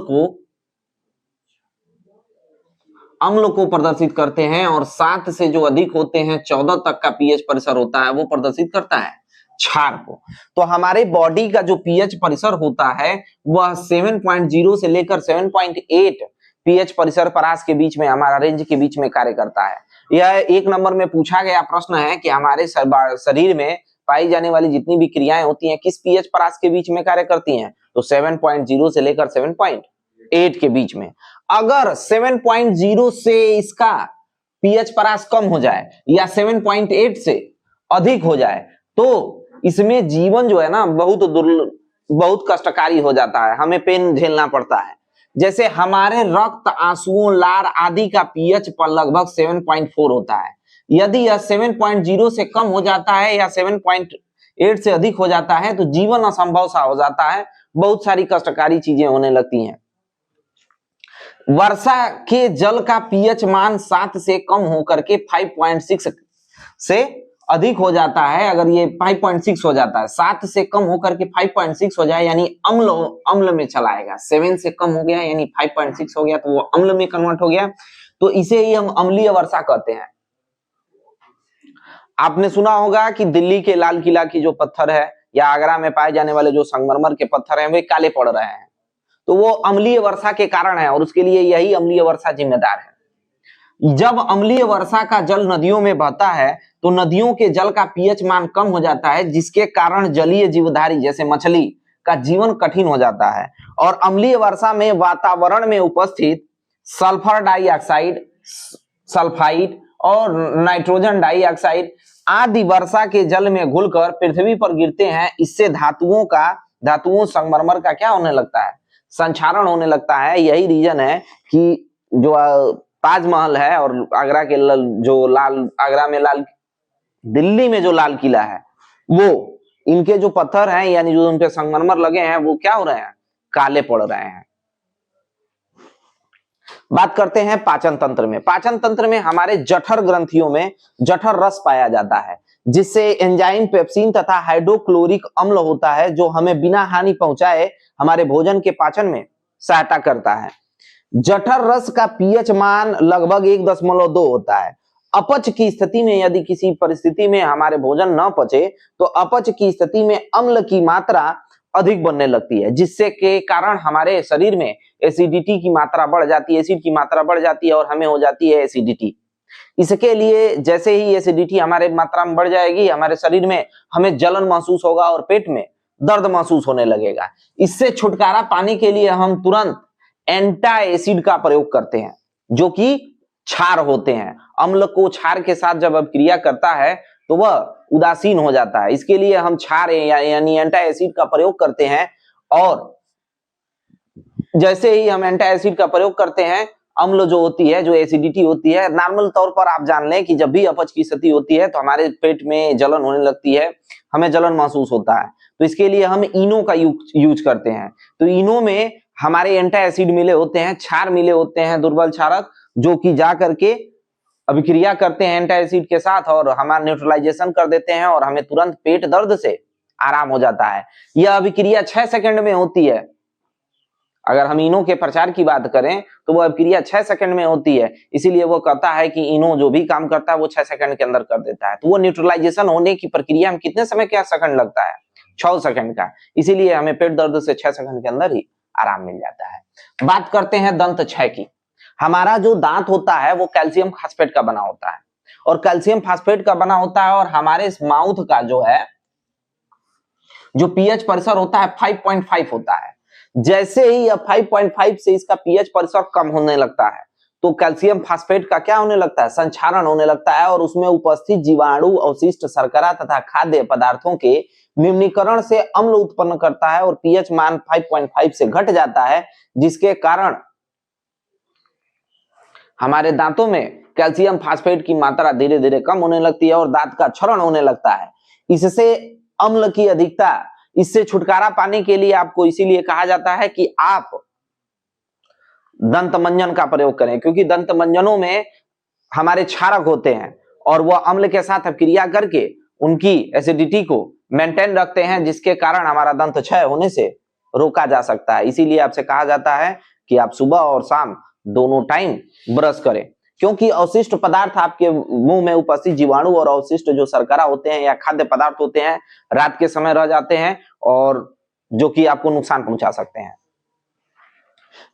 Speaker 1: को प्रदर्शित करते हैं, और 7 से जो अधिक होते हैं 14 तक का पीएच परिसर होता है वो प्रदर्शित करता है क्षार को। तो हमारे बॉडी का जो पीएच परिसर होता है वह 7.0 से लेकर 7.8 पीएच परिसर परास के बीच में, हमारा रेंज के बीच में कार्य करता है। यह 1 नंबर में पूछा गया प्रश्न है कि हमारे शरीर में पाई जाने वाली जितनी भी क्रियाएं होती हैं किस पीएच परास के बीच में कार्य करती हैं, तो 7.0 से लेकर 7.8 के बीच में। अगर 7.0 से इसका पीएच परास कम हो जाए या 7.8 से अधिक हो जाए तो इसमें जीवन जो है ना बहुत कष्टकारी हो जाता है, हमें पेन झेलना पड़ता है। जैसे हमारे रक्त, आंसुओं, लार आदि का पीएच पर लगभग 7.4 होता है। यदि यह 7.0 से कम हो जाता है या 7.8 से अधिक हो जाता है तो जीवन असंभव सा हो जाता है, बहुत सारी कष्टकारी चीजें होने लगती हैं। वर्षा के जल का पीएच मान 7 से कम होकर के 5.6 से अधिक हो जाता है, अगर ये 5.6 हो जाता है, 7 से कम होकर के 5.6 हो जाए यानी अम्ल में चला आएगा। 7 से कम हो गया यानी 5.6 हो गया तो वो अम्ल में कन्वर्ट हो गया, तो इसे ही हम अम्लीय वर्षा कहते हैं। आपने सुना होगा कि दिल्ली के लाल किला की जो पत्थर है या आगरा में पाए जाने वाले जो संगमरमर के पत्थर हैं वे काले पड़ रहे हैं, तो वो अम्लीय वर्षा के कारण है और उसके लिए यही अम्लीय वर्षा जिम्मेदार है। जब अम्लीय वर्षा का जल नदियों में बहता है तो नदियों के जल का पीएच मान कम हो जाता है, जिसके कारण जलीय जीवधारी जैसे मछली का जीवन कठिन हो जाता है। और अम्लीय वर्षा में वातावरण में उपस्थित सल्फर डाइऑक्साइड, सल्फाइड और नाइट्रोजन डाइऑक्साइड आदि वर्षा के जल में घुलकर पृथ्वी पर गिरते हैं। इससे धातुओं संगमरमर का क्या होने लगता है, संक्षारण होने लगता है। यही रीजन है कि जो ताजमहल है और आगरा के दिल्ली में जो लाल किला है वो इनके जो पत्थर हैं यानी जो उनपे संगमरमर लगे हैं वो क्या हो रहे हैं, काले पड़ रहे हैं। बात करते हैं पाचन तंत्र में। पाचन तंत्र में हमारे जठर ग्रंथियों में जठर रस पाया जाता है, जिससे एंजाइम, पेप्सिन तथा हाइड्रोक्लोरिक अम्ल होता है, जो हमें बिना हानि पहुंचाए हमारे भोजन के पाचन में सहायता करता है। जठर रस का पीएच मान लगभग 1.2 होता है। अपच की स्थिति में यदि किसी परिस्थिति में हमारे भोजन न पचे तो अपच की स्थिति में अम्ल की मात्रा अधिक बनने लगती है, जिससे के कारण हमारे शरीर में एसिडिटी की मात्रा बढ़ जाती है, एसिड की मात्रा बढ़ जाती है और हमें हो जाती है एसिडिटी। इसके लिए जैसे ही एसिडिटी हमारे मात्रा में बढ़ जाएगी, हमारे शरीर में हमें जलन महसूस होगा और पेट में दर्द महसूस होने लगेगा। इससे छुटकारा पाने के लिए हम तुरंत एंटा एसिड का प्रयोग करते हैं, जो कि क्षार होते हैं। अम्ल को क्षार के साथ जब अपक्रिया करता है तो वह उदासीन हो जाता है। इसके लिए हम क्षार यानी एंटा एसिड का प्रयोग करते हैं, और जैसे ही हम एंटा एसिड का प्रयोग करते हैं, अम्ल जो होती है, जो एसिडिटी होती है, नॉर्मल तौर पर आप जान लें कि जब भी अपच की स्थिति होती है तो हमारे पेट में जलन होने लगती है, हमें जलन महसूस होता है। तो इसके लिए हम इनो का यूज करते हैं। तो इनो में हमारे एंटा एसिड मिले होते हैं, क्षार मिले होते हैं, दुर्बल क्षारक, जो कि जा करके अभिक्रिया करते हैं एंटा एसिड के साथ और हमारा न्यूट्रलाइजेशन कर देते हैं और हमें तुरंत पेट दर्द से आराम हो जाता है। यह अभिक्रिया 6 सेकंड में होती है। अगर हम इनो के प्रचार की बात करें तो वो अभिक्रिया 6 सेकंड में होती है, इसीलिए वो कहता है कि इनो जो भी काम करता है वो 6 सेकंड के अंदर कर देता है। तो वो न्यूट्रलाइजेशन होने की प्रक्रिया में कितने समय, क्या सेकंड लगता है, 6 सेकंड का। इसीलिए हमें पेट दर्द से 6 सेकंड के अंदर ही आराम मिल जाता है। बात करते हैं दंत क्षय की। हमारा जो दांत होता है वो कैल्शियम फास्फेट का बना होता है, और कैल्शियम फास्फेट का बना होता है, और हमारे इस माउथ का जो पीएच परिसर होता है 5.5 होता है। जैसे ही 5.5 से इसका पीएच परिसर कम होने लगता है तो कैल्शियम फास्फेट का क्या होने लगता है, संक्षारण होने लगता है, और उसमें उपस्थित जीवाणु, अवशिष्ट शर्करा तथा खाद्य पदार्थों के निम्नीकरण से अम्ल उत्पन्न करता है और पीएच मान 5.5 से घट जाता है, जिसके कारण हमारे दांतों में कैल्शियम फास्फेट की मात्रा धीरे धीरे कम होने लगती है और दांत का क्षरण होने लगता है। इससे अम्ल की अधिकता, इससे छुटकारा पाने के लिए आपको इसीलिए कहा जाता है कि आप दंत मंजन का प्रयोग करें, क्योंकि दंत मंजनों में हमारे क्षारक होते हैं और वह अम्ल के साथ अपक्रिया करके उनकी एसिडिटी को मेंटेन रखते हैं, जिसके कारण हमारा दंत क्षय होने से रोका जा सकता है। इसीलिए आपसे कहा जाता है कि आप सुबह और शाम दोनों टाइम ब्रश करें, क्योंकि अवशिष्ट पदार्थ आपके मुंह में उपस्थित जीवाणु और अवशिष्ट जो शर्करा होते हैं या खाद्य पदार्थ होते हैं रात के समय रह जाते हैं और जो कि आपको नुकसान पहुंचा सकते हैं।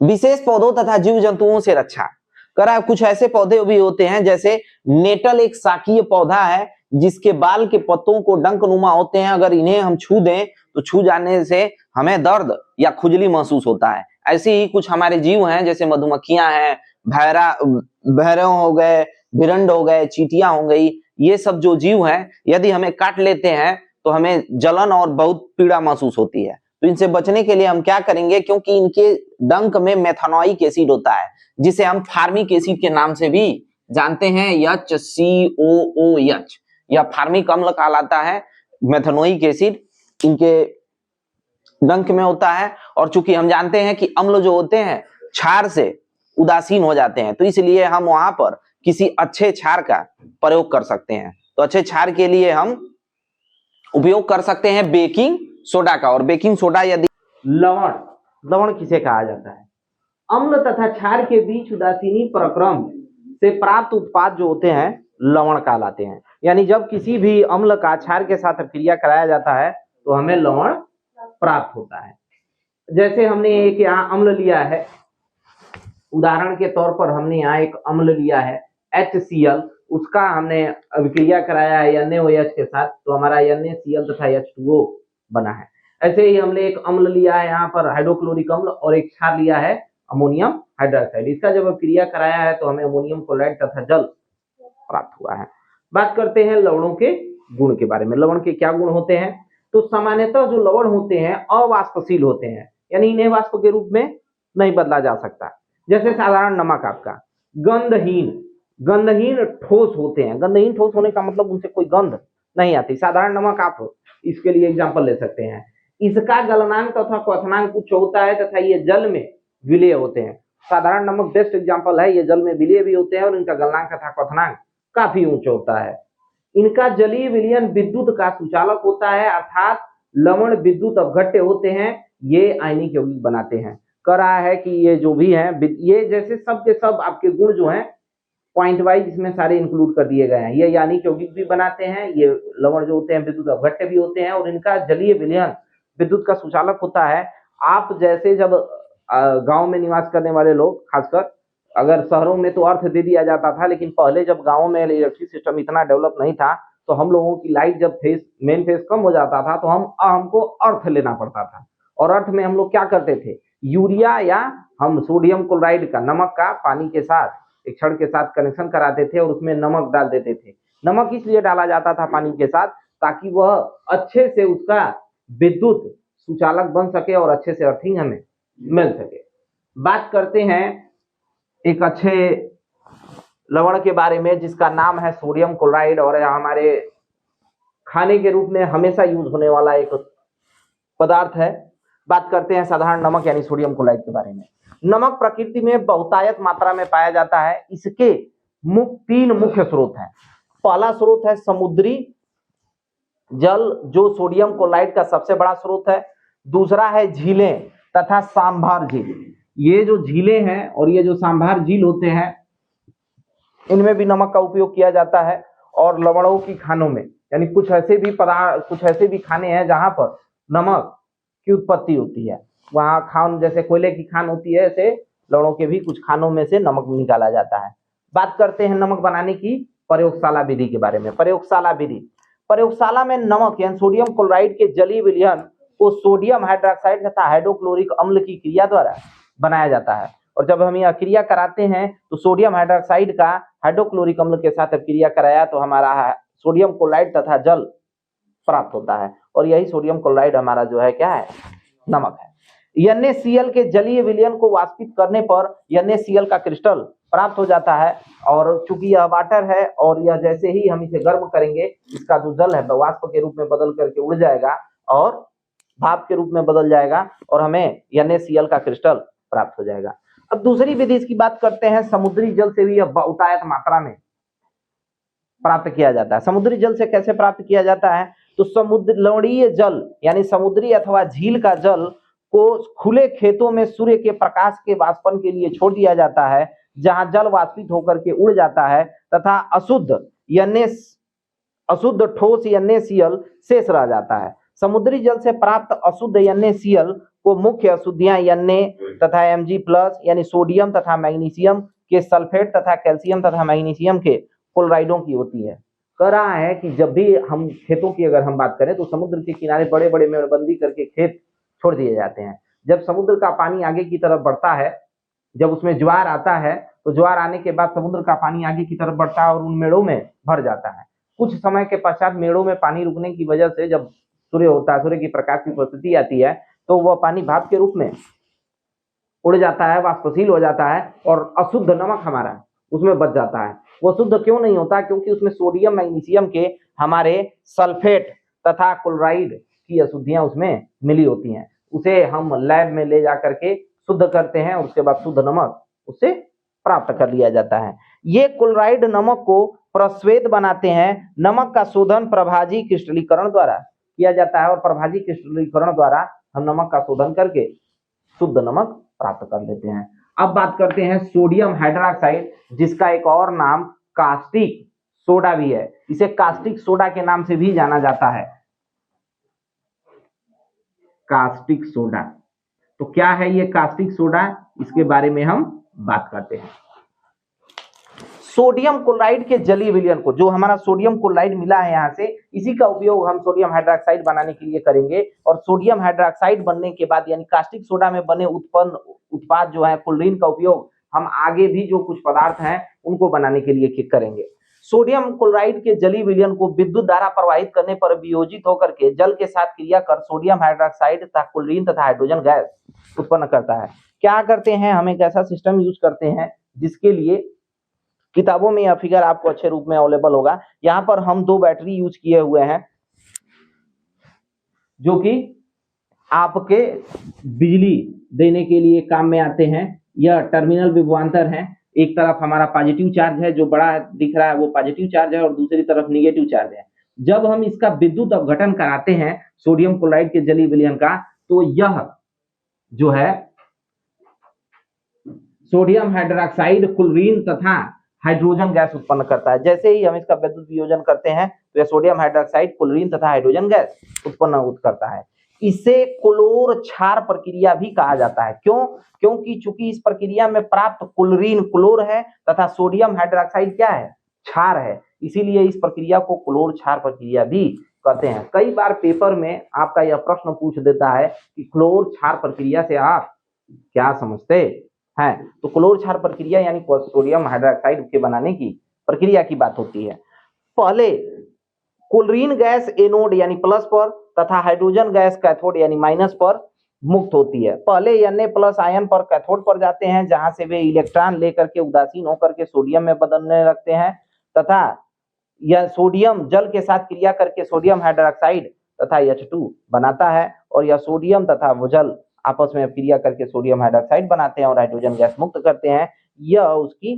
Speaker 1: विशेष पौधों तथा जीव जंतुओं से रक्षा करा। कुछ ऐसे पौधे भी होते हैं, जैसे नेटल एक शाकीय पौधा है जिसके बाल के पत्तों को डंकनुमा होते हैं। अगर इन्हें हम छू दें तो छू जाने से हमें दर्द या खुजली महसूस होता है। ऐसे ही कुछ हमारे जीव हैं, जैसे मधुमक्खियां हैं, भैरव हो गए, भिरंड हो गए, चींटियां हो गई। ये सब जो जीव हैं, यदि हमें काट लेते हैं तो हमें जलन और बहुत पीड़ा महसूस होती है। तो इनसे बचने के लिए हम क्या करेंगे, क्योंकि इनके डंक में मेथनोइक एसिड होता है, जिसे हम फार्मिक एसिड के नाम से भी जानते हैं, HCOOH। यह फार्मिक अम्ल कहलाता है। मेथनोइक एसिड इनके डंक में होता है, और चूंकि हम जानते हैं कि अम्ल जो होते हैं क्षार से उदासीन हो जाते हैं, तो इसलिए हम वहां पर किसी अच्छे क्षार का प्रयोग कर सकते हैं। तो अच्छे क्षार के लिए हम उपयोग कर सकते हैं बेकिंग सोडा का। और बेकिंग सोडा यदि लवण, लवण किसे कहा जाता है? अम्ल तथा क्षार के बीच उदासीनी प्रक्रम से प्राप्त उत्पाद जो होते हैं लवण कहलाते हैं। यानी जब किसी भी अम्ल का क्षार के साथ क्रिया कराया जाता है तो हमें लवण प्राप्त होता है। जैसे हमने एक यहाँ अम्ल लिया है, उदाहरण के तौर पर हमने यहाँ एक अम्ल लिया है HCl, उसका हमने अभिक्रिया कराया है NaOH के साथ, तो हमारा NaCl तथा H2O बना है। ऐसे ही हमने एक अम्ल लिया है यहाँ पर हाइड्रोक्लोरिक अम्ल, और एक क्षार लिया है अमोनियम हाइड्रोक्साइड। इसका जब अभिक्रिया कराया है तो हमें अमोनियम क्लोराइड तथा जल प्राप्त हुआ है। बात करते हैं लवणों के गुण के बारे में। लवण के क्या गुण होते हैं? तो सामान्यतः जो लवण होते हैं अवाष्पशील होते हैं, यानी इन्हें वाष्प के रूप में नहीं बदला जा सकता। जैसे साधारण नमक आपका गंधहीन, गंधहीन ठोस होते हैं। गंधहीन ठोस होने का मतलब उनसे कोई गंध नहीं आती। साधारण नमक आप इसके लिए एग्जाम्पल ले सकते हैं। इसका गलनांक तथा क्वथनांक उच्च होता है तथा ये जल में विलेय होते हैं। साधारण नमक बेस्ट एग्जाम्पल है, ये जल में विलेय भी होते हैं और इनका गलनांक तथा क्वथनांक काफी ऊंचा होता है। इनका जलीय विलयन विद्युत का सुचालक होता है, अर्थात लवण विद्युत अपघट्य होते हैं, ये आयनिक यौगिक बनाते हैं। कह रहा है कि ये जो भी है, ये जैसे सब के सब आपके गुण जो हैं पॉइंट वाइज इसमें सारे इंक्लूड कर दिए गए हैं। ये आयनिक यौगिक भी बनाते हैं, ये लवण जो होते हैं विद्युत अपघट्य भी होते हैं, और इनका जलीय विलयन विद्युत का सुचालक होता है। आप जैसे जब गांव में निवास करने वाले लोग, खासकर अगर शहरों में तो अर्थ दे दिया जाता था, लेकिन पहले जब गांव में इलेक्ट्रिक सिस्टम इतना डेवलप नहीं था, तो हम लोगों की लाइट जब मेन फेज कम हो जाता था तो हमको अर्थ लेना पड़ता था। और अर्थ में हम लोग क्या करते थे, यूरिया या हम सोडियम क्लोराइड का, नमक का पानी के साथ एक छड़ के साथ कनेक्शन कराते थे और उसमें नमक डाल देते थे। नमक इसलिए डाला जाता था पानी के साथ ताकि वह अच्छे से उसका विद्युत सुचालक बन सके और अच्छे से अर्थिंग हमें मिल सके। बात करते हैं एक अच्छे लवण के बारे में जिसका नाम है सोडियम क्लोराइड, और हमारे खाने के रूप में हमेशा यूज होने वाला एक पदार्थ है। बात करते हैं साधारण नमक यानी सोडियम क्लोराइड के बारे में। नमक प्रकृति में बहुतायत मात्रा में पाया जाता है। इसके तीन मुख्य स्रोत हैं। पहला स्रोत है समुद्री जल, जो सोडियम क्लोराइड का सबसे बड़ा स्रोत है। दूसरा है झीलें तथा सांभर झील। ये जो झीलें हैं और ये जो सांभर झील होते हैं, इनमें भी नमक का उपयोग किया जाता है। और लवणों की खानों में, यानी कुछ ऐसे भी खाने हैं जहां पर नमक की उत्पत्ति होती है, वहां खान जैसे कोयले की खान होती है, ऐसे लवणों के भी कुछ खानों में से नमक निकाला जाता है। बात करते हैं नमक बनाने की प्रयोगशाला विधि के बारे में। प्रयोगशाला विधि, प्रयोगशाला में नमक यानी सोडियम क्लोराइड के जलीय विलयन को सोडियम हाइड्रोक्साइड तथा हाइड्रोक्लोरिक अम्ल की क्रिया द्वारा बनाया जाता है। और जब हम यह क्रिया कराते हैं तो सोडियम हाइड्रोक्साइड का हाइड्रोक्लोरिक अम्ल के साथ क्रिया कराया तो हमारा सोडियम क्लोराइड तथा जल प्राप्त होता है, और यही सोडियम क्लोराइड हमारा जो है क्या है, नमक है। NaCl के जलीय विलयन को वाष्पित करने पर NaCl का क्रिस्टल प्राप्त हो जाता है। और चूंकि यह वाटर है और यह जैसे ही हम इसे गर्म करेंगे, इसका जो जल है वाष्प के रूप में बदल करके उड़ जाएगा और भाप के रूप में बदल जाएगा और हमें NaCl का क्रिस्टल प्राप्त हो जाएगा। अब दूसरी विधि इसकी बात करते हैं। समुद्री जल से भी यह बहुतायत मात्रा में प्राप्त किया जाता है। समुद्री जल से कैसे प्राप्त किया जाता है? तो समुद्र लवणीय जल यानी समुद्री अथवा झील का जल को खुले खेतों में सूर्य के प्रकाश के वाष्पन के लिए छोड़ दिया जाता है, जहां जल वाष्पित होकर के उड़ जाता है तथा अशुद्ध ठोस NaCl शेष रह जाता है। समुद्री जल से प्राप्त अशुद्ध NaCl को मुख्य अशुद्धियां Na तथा Mg+ यानी सोडियम तथा मैग्नीशियम के सल्फेट तथा कैल्शियम तथा मैग्नीशियम के क्लोराइडों की होती है। कह रहा है कि जब भी हम खेतों की अगर हम बात करें तो समुद्र के किनारे बड़े बड़े मेड़बंदी करके खेत छोड़ दिए जाते हैं। जब समुद्र का पानी आगे की तरफ बढ़ता है, जब उसमें ज्वार आता है, तो ज्वार आने के बाद समुद्र का पानी आगे की तरफ बढ़ता है और उन मेड़ों में भर जाता है। कुछ समय के पश्चात मेड़ों में पानी रुकने की वजह से जब सूर्य होता है, सूर्य की प्रकाश की उपस्थिति आती है, तो वह पानी भाप के रूप में उड़ जाता है, वाष्पशील हो जाता है और अशुद्ध नमक हमारा उसमें बच जाता है। वो शुद्ध क्यों नहीं होता? क्योंकि उसमें सोडियम मैग्नीशियम के हमारे सल्फेट तथा क्लोराइड की अशुद्धियां उसमें मिली होती हैं। उसे हम लैब में ले जा करके शुद्ध करते हैं और उसके बाद शुद्ध नमक उससे प्राप्त कर लिया जाता है। ये क्लोराइड नमक को प्रस्वेद बनाते हैं। नमक का शोधन प्रभाजी क्रिस्टलीकरण द्वारा किया जाता है और प्रभाजी क्रिस्टलीकरण द्वारा हम नमक का शोधन करके शुद्ध नमक प्राप्त कर लेते हैं। अब बात करते हैं सोडियम हाइड्रोक्साइड, जिसका एक और नाम कास्टिक सोडा भी है। इसे कास्टिक सोडा के नाम से भी जाना जाता है, कास्टिक सोडा। तो क्या है ये कास्टिक सोडा, इसके बारे में हम बात करते हैं। सोडियम क्लोराइड के जलीय विलयन को, जो हमारा सोडियम क्लोराइड मिला है यहाँ से, इसी का उपयोग हम सोडियम हाइड्रोक्साइड बनाने के लिए करेंगे। और सोडियम हाइड्रोक्साइड बनने के बाद यानी कास्टिक सोडा में बने उत्पाद जो है क्लोरीन का उपयोग हम आगे भी जो कुछ पदार्थ हैं उनको बनाने के लिए करेंगे। सोडियम क्लोराइड के जलीय विलयन को विद्युत धारा प्रवाहित करने पर वियोजित होकर के जल के साथ क्रिया कर सोडियम हाइड्रोक्साइड तथा क्लोरीन तथा हाइड्रोजन गैस उत्पन्न करता है। क्या करते हैं, हम एक ऐसा सिस्टम यूज करते हैं जिसके लिए किताबों में यह फिगर आपको अच्छे रूप में अवेलेबल होगा। यहाँ पर हम 2 बैटरी यूज किए हुए हैं जो कि आपके बिजली देने के लिए काम में आते हैं। यह टर्मिनल विभवांतर है, एक तरफ हमारा पॉजिटिव चार्ज है, जो बड़ा दिख रहा है वो पॉजिटिव चार्ज है और दूसरी तरफ निगेटिव चार्ज है। जब हम इसका विद्युत अपघटन कराते हैं सोडियम क्लोराइड के जलीय विलयन का, तो यह जो है सोडियम हाइड्रोक्साइड क्लोरीन तथा हाइड्रोजन गैस उत्पन्न करता है। जैसे ही हम इसका विद्युत वियोजन करते हैं तो यह सोडियम हाइड्रोक्साइड क्लोरीन तथा हाइड्रोजन गैस उत्पन्न करता है। इसे क्लोर क्षार प्रक्रिया भी कहा जाता है। क्यों? क्योंकि चूंकि इस प्रक्रिया में प्राप्त क्लोरीन क्लोर है तथा सोडियम हाइड्रोक्साइड क्या है, क्षार है, इसीलिए इस प्रक्रिया को क्लोर क्षार प्रक्रिया भी कहते हैं। कई बार पेपर में आपका यह प्रश्न पूछ देता है कि क्लोर क्षार प्रक्रिया से आप क्या समझते हैं। तो क्लोर क्षार प्रक्रिया यानी सोडियम हाइड्रोक्साइड के बनाने की प्रक्रिया की बात होती है। पहले क्लोरीन गैस एनोड यानी प्लस पर तथा हाइड्रोजन गैस कैथोड यानी माइनस पर मुक्त होती है। पहले Na+ आयन पर कैथोड पर जाते हैं, जहां से वे इलेक्ट्रॉन लेकर के उदासीन होकर के सोडियम में बदलने लगते हैं तथा यह सोडियम जल के साथ क्रिया करके सोडियम हाइड्रोक्साइड तथा H2 बनाता है और यह सोडियम तथा जल आपस में क्रिया करके सोडियम हाइड्रोक्साइड बनाते हैं और हाइड्रोजन गैस मुक्त करते हैं। यह उसकी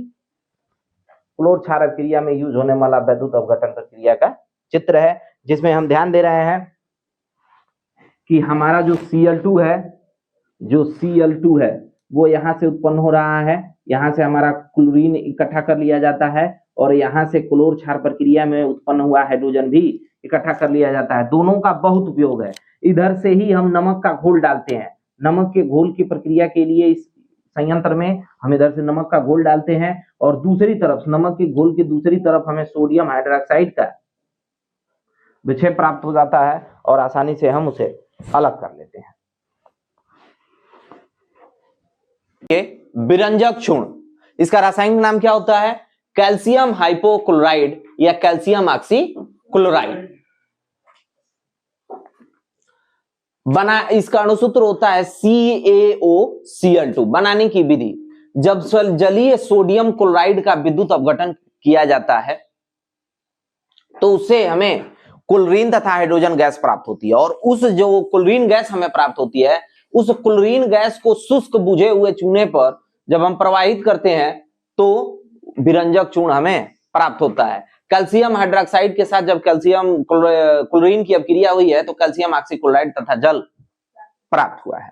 Speaker 1: क्लोर क्षार क्रिया में यूज होने वाला विद्युत अपघटन प्रक्रिया का चित्र है, जिसमें हम ध्यान दे रहे हैं कि हमारा जो Cl2 है वो यहाँ से उत्पन्न हो रहा है। यहाँ से हमारा क्लोरीन इकट्ठा कर लिया जाता है और यहाँ से क्लोर क्षार प्रक्रिया में उत्पन्न हुआ हाइड्रोजन भी इकट्ठा कर लिया जाता है। दोनों का बहुत उपयोग है। इधर से ही हम नमक का घोल डालते हैं। नमक के घोल की प्रक्रिया के लिए इस संयंत्र में हम इधर से नमक का घोल डालते हैं और दूसरी तरफ नमक के घोल की दूसरी तरफ हमें सोडियम हाइड्रोक्साइड का विक्षेप प्राप्त हो जाता है और आसानी से हम उसे अलग कर लेते हैं। विरंजक चूर्ण, इसका रासायनिक नाम क्या होता है? कैल्शियम हाइपोक्लोराइड या कैल्शियम ऑक्सीक्लोराइड। बना इसका अणुसूत्र होता है CaOCl2। बनाने की विधि, जब जलीय सोडियम क्लोराइड का विद्युत अपघटन किया जाता है तो उससे हमें क्लोरीन तथा हाइड्रोजन गैस प्राप्त होती है और उस जो क्लोरीन गैस हमें प्राप्त होती है उस क्लोरीन गैस को शुष्क बुझे हुए चूने पर जब हम प्रवाहित करते हैं तो विरंजक चूर्ण हमें प्राप्त होता है। कैल्शियम हाइड्रोक्साइड के साथ जब कैल्शियम क्लोरीन की अपक्रिया हुई है तो कैल्शियम ऑक्सीक्लोराइड तथा जल प्राप्त हुआ है।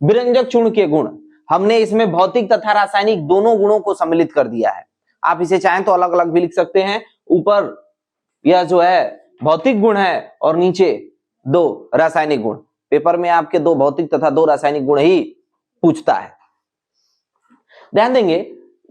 Speaker 1: विरंजक चूर्ण के गुण, हमने इसमें भौतिक तथा रासायनिक दोनों गुणों को सम्मिलित कर दिया है। आप इसे चाहें तो अलग अलग भी लिख सकते हैं। ऊपर यह जो है भौतिक गुण है और नीचे 2 रासायनिक गुण। पेपर में आपके 2 भौतिक तथा 2 रासायनिक गुण ही पूछता है। ध्यान देंगे,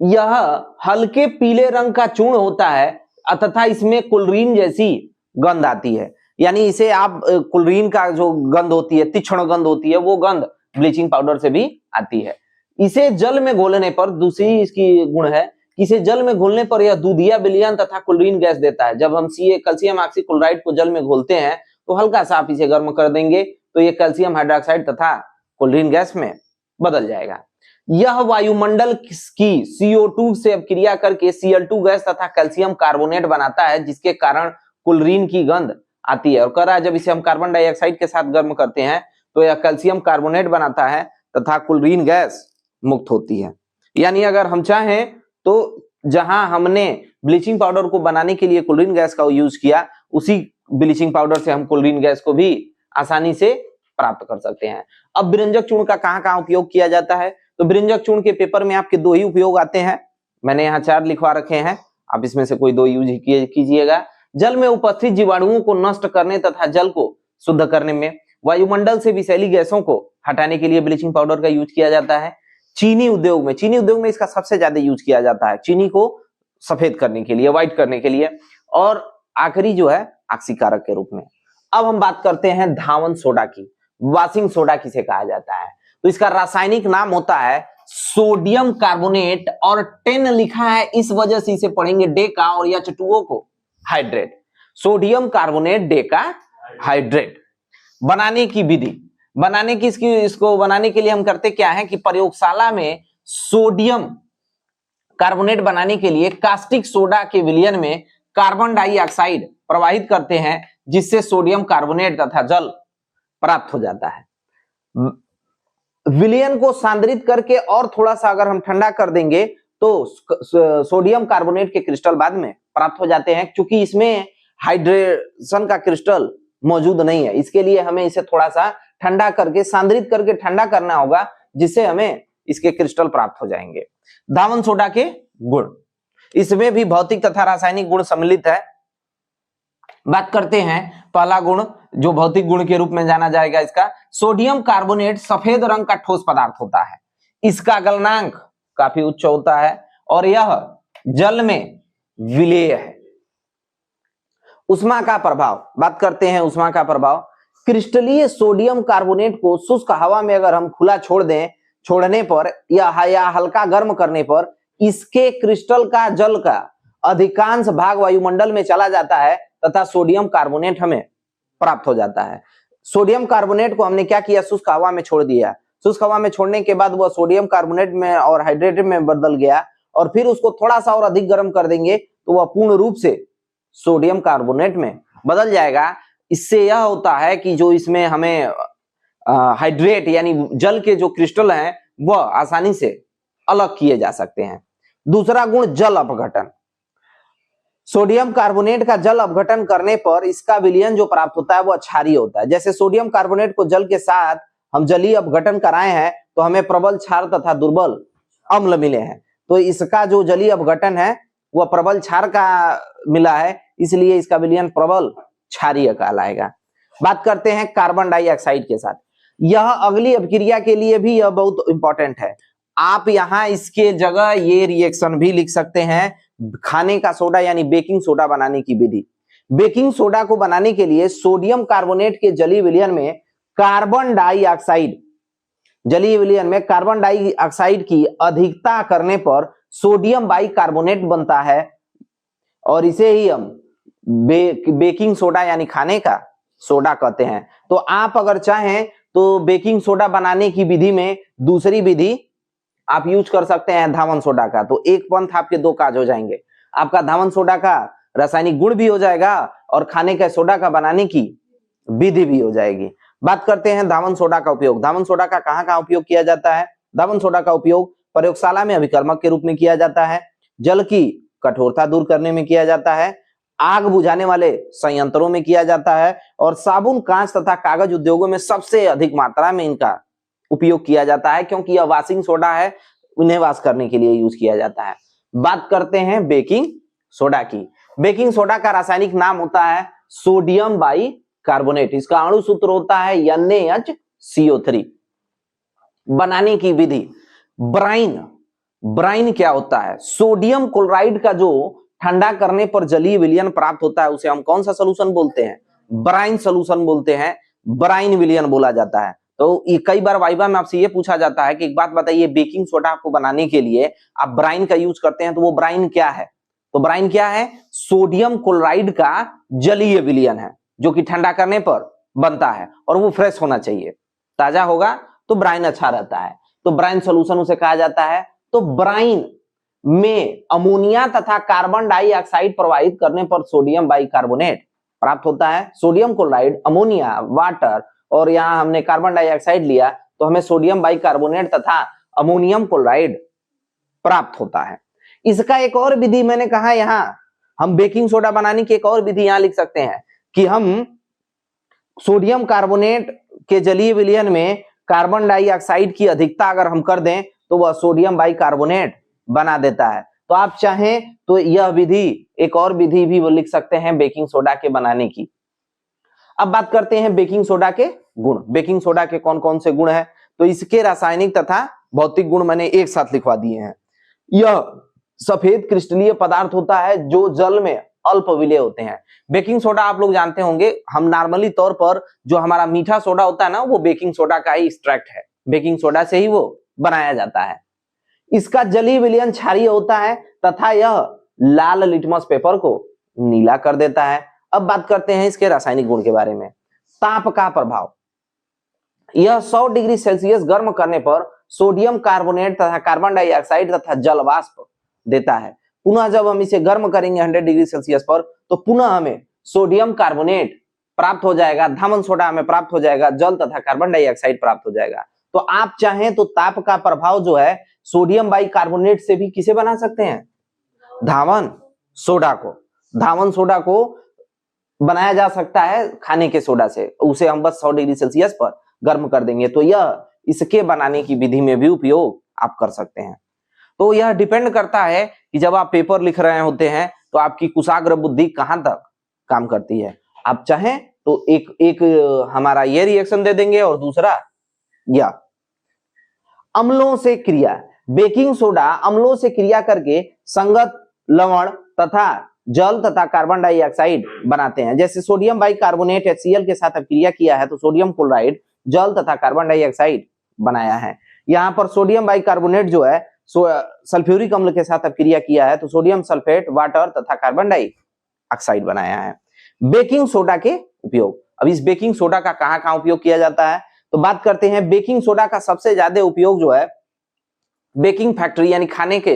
Speaker 1: यह हल्के पीले रंग का चूर्ण होता है तथा इसमें क्लोरीन जैसी गंध आती है। यानी इसे आप क्लोरीन का जो गंध होती है, तीक्ष्ण गंध होती है, वो गंध ब्लीचिंग पाउडर से भी आती है। इसे जल में घोलने पर, दूसरी इसकी गुण है, इसे जल में घोलने पर यह दूधिया विलयन तथा क्लोरीन गैस देता है। जब हम कैल्शियम ऑक्सीक्लोराइड को जल में घोलते हैं तो हल्का सा आप इसे गर्म कर देंगे तो यह कैल्शियम हाइड्रोक्साइड तथा क्लोरीन गैस में बदल जाएगा। यह वायुमंडल की CO2 से अपक्रिया करके Cl2 गैस तथा कैल्शियम कार्बोनेट बनाता है, जिसके कारण क्लोरीन की गंध आती है। और कह रहा है जब इसे हम कार्बन डाइऑक्साइड के साथ गर्म करते हैं तो यह कैल्शियम कार्बोनेट बनाता है तथा क्लोरीन गैस मुक्त होती है। यानी अगर हम चाहें तो जहां हमने ब्लीचिंग पाउडर को बनाने के लिए क्लोरीन गैस का यूज किया, उसी ब्लीचिंग पाउडर से हम क्लोरीन गैस को भी आसानी से प्राप्त कर सकते हैं। अब विरंजक चूर्ण का कहां-कहां उपयोग किया जाता है? तो विरंजक चूर्ण के पेपर में आपके 2 ही उपयोग आते हैं, मैंने यहाँ 4 लिखवा रखे हैं, आप इसमें से कोई 2 यूज कीजिएगा। जल में उपस्थित जीवाणुओं को नष्ट करने तथा जल को शुद्ध करने में, वायुमंडल से विषैली गैसों को हटाने के लिए ब्लीचिंग पाउडर का यूज किया जाता है। चीनी उद्योग में इसका सबसे ज्यादा यूज किया जाता है, चीनी को सफेद करने के लिए, व्हाइट करने के लिए, और आखिरी जो है ऑक्सीकारक के रूप में। अब हम बात करते हैं धावन सोडा की। वॉशिंग सोडा किसे कहा जाता है? तो इसका रासायनिक नाम होता है सोडियम कार्बोनेट, और 10 लिखा है इस वजह से इसे पढ़ेंगे डेका, और H2O को hydrate, sodium carbonate Deka hydrate. बनाने की विधि, इसको बनाने के लिए हम करते क्या है कि प्रयोगशाला में सोडियम कार्बोनेट बनाने के लिए कास्टिक सोडा के विलयन में कार्बन डाइऑक्साइड प्रवाहित करते हैं, जिससे सोडियम कार्बोनेट तथा जल प्राप्त हो जाता है। विलयन को सांद्रित करके और थोड़ा सा अगर हम ठंडा कर देंगे तो सोडियम कार्बोनेट के क्रिस्टल बाद में प्राप्त हो जाते हैं। क्योंकि इसमें हाइड्रेशन का क्रिस्टल मौजूद नहीं है, इसके लिए हमें इसे थोड़ा सा ठंडा करके, सांद्रित करके ठंडा करना होगा, जिससे हमें इसके क्रिस्टल प्राप्त हो जाएंगे। धावन सोडा के गुण, इसमें भी भौतिक तथा रासायनिक गुण सम्मिलित है। बात करते हैं पहला गुण, जो भौतिक गुण के रूप में जाना जाएगा इसका, सोडियम कार्बोनेट सफेद रंग का ठोस पदार्थ होता है, इसका गलनांक काफी उच्च होता है, और यह जल में विलेय है। उष्मा का प्रभाव, बात करते हैं उष्मा का प्रभाव। क्रिस्टलीय सोडियम कार्बोनेट को शुष्क हवा में अगर हम खुला छोड़ने पर या हल्का गर्म करने पर इसके क्रिस्टल का जल का अधिकांश भाग वायुमंडल में चला जाता है तथा सोडियम कार्बोनेट हमें प्राप्त हो जाता है। सोडियम कार्बोनेट को हमने क्या किया, शुष्क हवा में छोड़ दिया। शुष्क हवा में छोड़ने के बाद वह सोडियम कार्बोनेट में और हाइड्रेटेड में बदल गया, और फिर उसको थोड़ा सा और अधिक गर्म कर देंगे तो वह पूर्ण रूप से सोडियम कार्बोनेट में बदल जाएगा। इससे यह होता है कि जो इसमें हमें हाइड्रेट यानी जल के जो क्रिस्टल हैं वह आसानी से अलग किए जा सकते हैं। दूसरा गुण, जल अपघटन। सोडियम कार्बोनेट का जल अपघटन करने पर इसका विलयन जो प्राप्त होता है वह क्षारीय होता है। जैसे सोडियम कार्बोनेट को जल के साथ हम जलीय अपघटन कराए हैं तो हमें प्रबल क्षार तथा दुर्बल अम्ल मिले हैं, तो इसका जो जलीय अपघटन है वह प्रबल क्षार का मिला है, इसलिए इसका विलयन प्रबल क्षारीय कहलाएगा। बात करते हैं कार्बन डाइऑक्साइड के साथ, यह अगली अभिक्रिया के लिए भी यह बहुत इंपॉर्टेंट है। आप यहाँ इसके जगह ये रिएक्शन भी लिख सकते हैं, खाने का सोडा यानी बेकिंग सोडा बनाने की विधि। बेकिंग सोडा को बनाने के लिए सोडियम कार्बोनेट के जलीय विलयन में कार्बन डाइऑक्साइड, जलीय विलयन में कार्बन डाइऑक्साइड की अधिकता करने पर सोडियम बाइकार्बोनेट बनता है, और इसे ही हम बेकिंग सोडा यानी खाने का सोडा कहते हैं। तो आप अगर चाहें तो बेकिंग सोडा बनाने की विधि में दूसरी विधि आप यूज कर सकते हैं धावन सोडा का। तो एक पंथ आपके 2 काज हो जाएंगे, आपका धावन सोडा का रासायनिक गुण भी हो जाएगा और खाने का सोडा का बनाने की विधि भी हो जाएगी। बात करते हैं धावन सोडा का उपयोग। धावन सोडा का कहां-कहां उपयोग किया जाता है? धावन सोडा का उपयोग प्रयोगशाला में अभिकर्मक के रूप में किया जाता है, जल की कठोरता दूर करने में किया जाता है, आग बुझाने वाले संयंत्रों में किया जाता है, और साबुन, कांच तथा कागज उद्योगों में सबसे अधिक मात्रा में इनका उपयोग किया जाता है, क्योंकि यह वॉशिंग सोडा है, उन्हें वॉश करने के लिए यूज किया जाता है। बात करते हैं बेकिंग सोडा की। बेकिंग सोडा का रासायनिक नाम होता है सोडियम बाइकार्बोनेट, इसका अणु सूत्र होता है NaHCO3। बनाने की विधि, ब्राइन क्या होता है? सोडियम क्लोराइड का जो ठंडा करने पर जलीय विलयन प्राप्त होता है उसे हम कौन सा सोल्यूशन बोलते हैं? ब्राइन सोल्यूशन बोलते हैं, ब्राइन विलयन बोला जाता है। तो ये कई बार वाइवा में आपसे ये पूछा जाता है कि एक बात बताइए, बेकिंग सोडा को बनाने के लिए आप ब्राइन का यूज करते हैं, तो वो ब्राइन क्या है? तो ब्राइन क्या है? सोडियम क्लोराइड का जलीय विलयन है, जो कि ठंडा करने पर बनता है, और वो फ्रेश होना चाहिए, ताजा होगा तो ब्राइन अच्छा रहता है, तो ब्राइन सोल्यूशन उसे कहा जाता है। तो ब्राइन में अमोनिया तथा कार्बन डाइऑक्साइड प्रवाहित करने पर सोडियम बाइकार्बोनेट प्राप्त होता है। सोडियम क्लोराइड, अमोनिया, वाटर, और यहां हमने कार्बन डाइऑक्साइड लिया तो हमें सोडियम बाइकार्बोनेट तथा अमोनियम क्लोराइड प्राप्त होता है। इसका एक और विधि मैंने कहा, यहाँ हम बेकिंग सोडा बनाने की एक और विधि यहां लिख सकते हैं कि हम सोडियम कार्बोनेट के जलीय विलयन में कार्बन डाइऑक्साइड की अधिकता अगर हम कर दें तो वह सोडियम बाइकार्बोनेट बना देता है। तो आप चाहें तो यह विधि, एक और विधि भी वो लिख सकते हैं बेकिंग सोडा के बनाने की। अब बात करते हैं बेकिंग सोडा के गुण। बेकिंग सोडा के कौन कौन से गुण हैं? तो इसके रासायनिक तथा भौतिक गुण मैंने एक साथ लिखवा दिए हैं। यह सफेद क्रिस्टलीय पदार्थ होता है जो जल में अल्प विलेय होते हैं। बेकिंग सोडा आप लोग जानते होंगे, हम नॉर्मली तौर पर जो हमारा मीठा सोडा होता है ना, वो बेकिंग सोडा का ही एक्सट्रैक्ट है, बेकिंग सोडा से ही वो बनाया जाता है। इसका जलीय विलयन क्षारीय होता है तथा यह लाल लिटमस पेपर को नीला कर देता है। अब बात करते हैं इसके रासायनिक गुण के बारे में। ताप का प्रभाव, यह 100 डिग्री सेल्सियस गर्म करने पर सोडियम कार्बोनेट तथा कार्बन डाइऑक्साइड तथा जल वाष्प देता है। पुनः जब हम इसे गर्म करेंगे 100 डिग्री सेल्सियस पर, तो पुनः हमें सोडियम कार्बोनेट प्राप्त हो जाएगा, धामन सोडा हमें प्राप्त हो जाएगा, जल तथा कार्बन डाइऑक्साइड प्राप्त हो जाएगा। तो आप चाहें तो ताप का प्रभाव जो है सोडियम बाइकार्बोनेट से भी किसे बना सकते हैं? धामन सोडा को। धामन सोडा को बनाया जा सकता है खाने के सोडा से, उसे हम बस 100 डिग्री सेल्सियस पर गर्म कर देंगे। तो यह इसके बनाने की विधि में भी उपयोग आप कर सकते हैं। तो यह डिपेंड करता है कि जब आप पेपर लिख रहे होते हैं तो आपकी कुशाग्र बुद्धि कहां तक काम करती है। आप चाहें तो एक हमारा ये रिएक्शन दे देंगे और दूसरा या अम्लों से क्रिया। बेकिंग सोडा अम्लों से क्रिया करके संगत लवण तथा जल तथा कार्बन डाइऑक्साइड बनाते हैं। जैसे सोडियम बाइकार्बोनेट HCl के साथ अब क्रिया किया है तो सोडियम क्लोराइड, जल तथा कार्बन डाइऑक्साइड बनाया है। यहाँ पर सोडियम बाइकार्बोनेट जो है सल्फ्यूरिक अम्ल के साथ अब क्रिया किया है तो सोडियम सल्फेट, वाटर तथा कार्बन डाइऑक्साइड बनाया है। बेकिंग सोडा के उपयोग, अब इस बेकिंग सोडा का कहां कहां उपयोग किया जाता है तो बात करते हैं। बेकिंग सोडा का सबसे ज्यादा उपयोग जो है बेकिंग फैक्ट्री यानी खाने के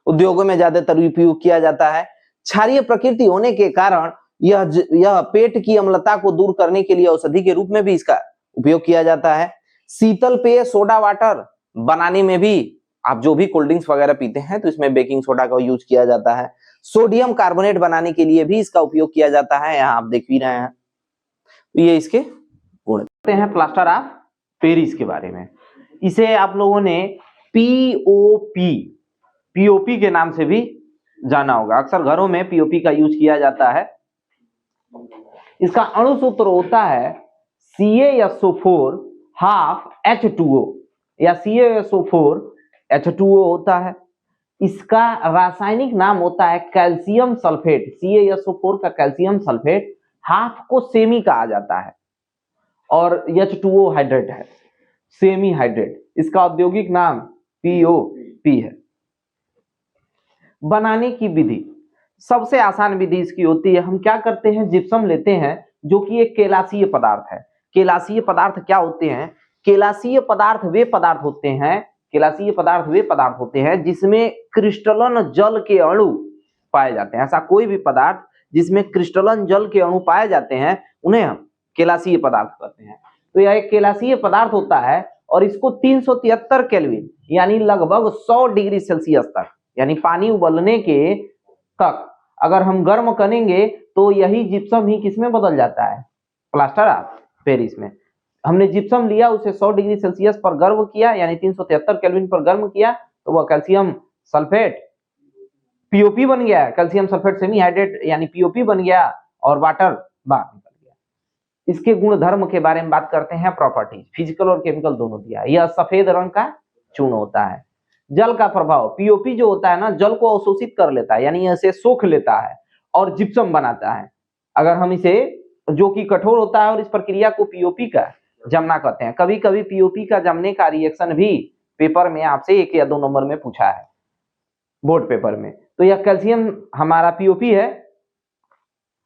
Speaker 1: उद्योगों में ज्यादातर उपयोग किया जाता है। क्षारीय प्रकृति होने के कारण यह पेट की अम्लता को दूर करने के लिए औषधि के रूप में भी इसका उपयोग किया जाता है। शीतल पेय सोडा वाटर बनाने में भी, आप जो भी कोल्ड ड्रिंक्स वगैरह पीते हैं तो इसमें बेकिंग सोडा का यूज किया जाता है। सोडियम कार्बोनेट बनाने के लिए भी इसका उपयोग किया जाता है, यहाँ आप देख भी रहे हैं। तो ये इसके गुण हैं। प्लास्टर ऑफ पेरिस के बारे में, इसे आप लोगों ने पीओपी के नाम से भी जाना होगा। अक्सर घरों में पीओपी का यूज किया जाता है। इसका अणु सूत्र होता है CaSO4 हाफ H2O या CaSO4 H2O होता है। इसका रासायनिक नाम होता है कैल्शियम सल्फेट। CaSO4 का कैल्शियम सल्फेट हाफ को सेमी कहा जाता है और H2O हाइड्रेट है, सेमी हाइड्रेट। इसका औद्योगिक नाम POP है। बनाने की विधि, सबसे आसान विधि इसकी होती है, हम क्या करते हैं, जिप्सम लेते हैं जो कि एक केलासीय पदार्थ है। केलासीय पदार्थ क्या होते हैं? केलासीय पदार्थ वे पदार्थ होते हैं, केलासीय पदार्थ वे पदार्थ होते हैं जिसमें क्रिस्टलन जल के अणु पाए जाते हैं। ऐसा कोई भी पदार्थ जिसमें क्रिस्टलन जल के अणु पाए जाते हैं उन्हें हम केलासीय पदार्थ कहते हैं। तो यह एक केलासीय पदार्थ होता है और इसको 373 केल्विन यानी लगभग 100 डिग्री सेल्सियस तक, यानी पानी उबलने के तक अगर हम गर्म करेंगे तो यही जिप्सम ही किसमें बदल जाता है? प्लास्टर ऑफ पेरिस में। हमने जिप्सम लिया, उसे 100 डिग्री सेल्सियस पर गर्म किया यानी 373 केल्विन पर गर्म किया तो वह कैल्शियम सल्फेट पीओपी बन गया, कैल्शियम सल्फेट सेमी हाइड्रेट यानी पीओपी बन गया और वाटर बाहर निकल गया। इसके गुण धर्म के बारे में बात करते हैं। प्रॉपर्टीज फिजिकल और केमिकल दोनों दिया। यह सफेद रंग का चूर्ण होता है। जल का प्रभाव, पीओपी जो होता है ना, जल को अवशोषित कर लेता है यानी इसे सोख लेता है और जिप्सम बनाता है। अगर हम इसे, जो कि कठोर होता है और इस प्रक्रिया को पीओपी का जमना कहते हैं। कभी कभी पीओपी का जमने का रिएक्शन भी पेपर में आपसे 1 या 2 नंबर में पूछा है, बोर्ड पेपर में। तो यह कैल्शियम हमारा पीओपी है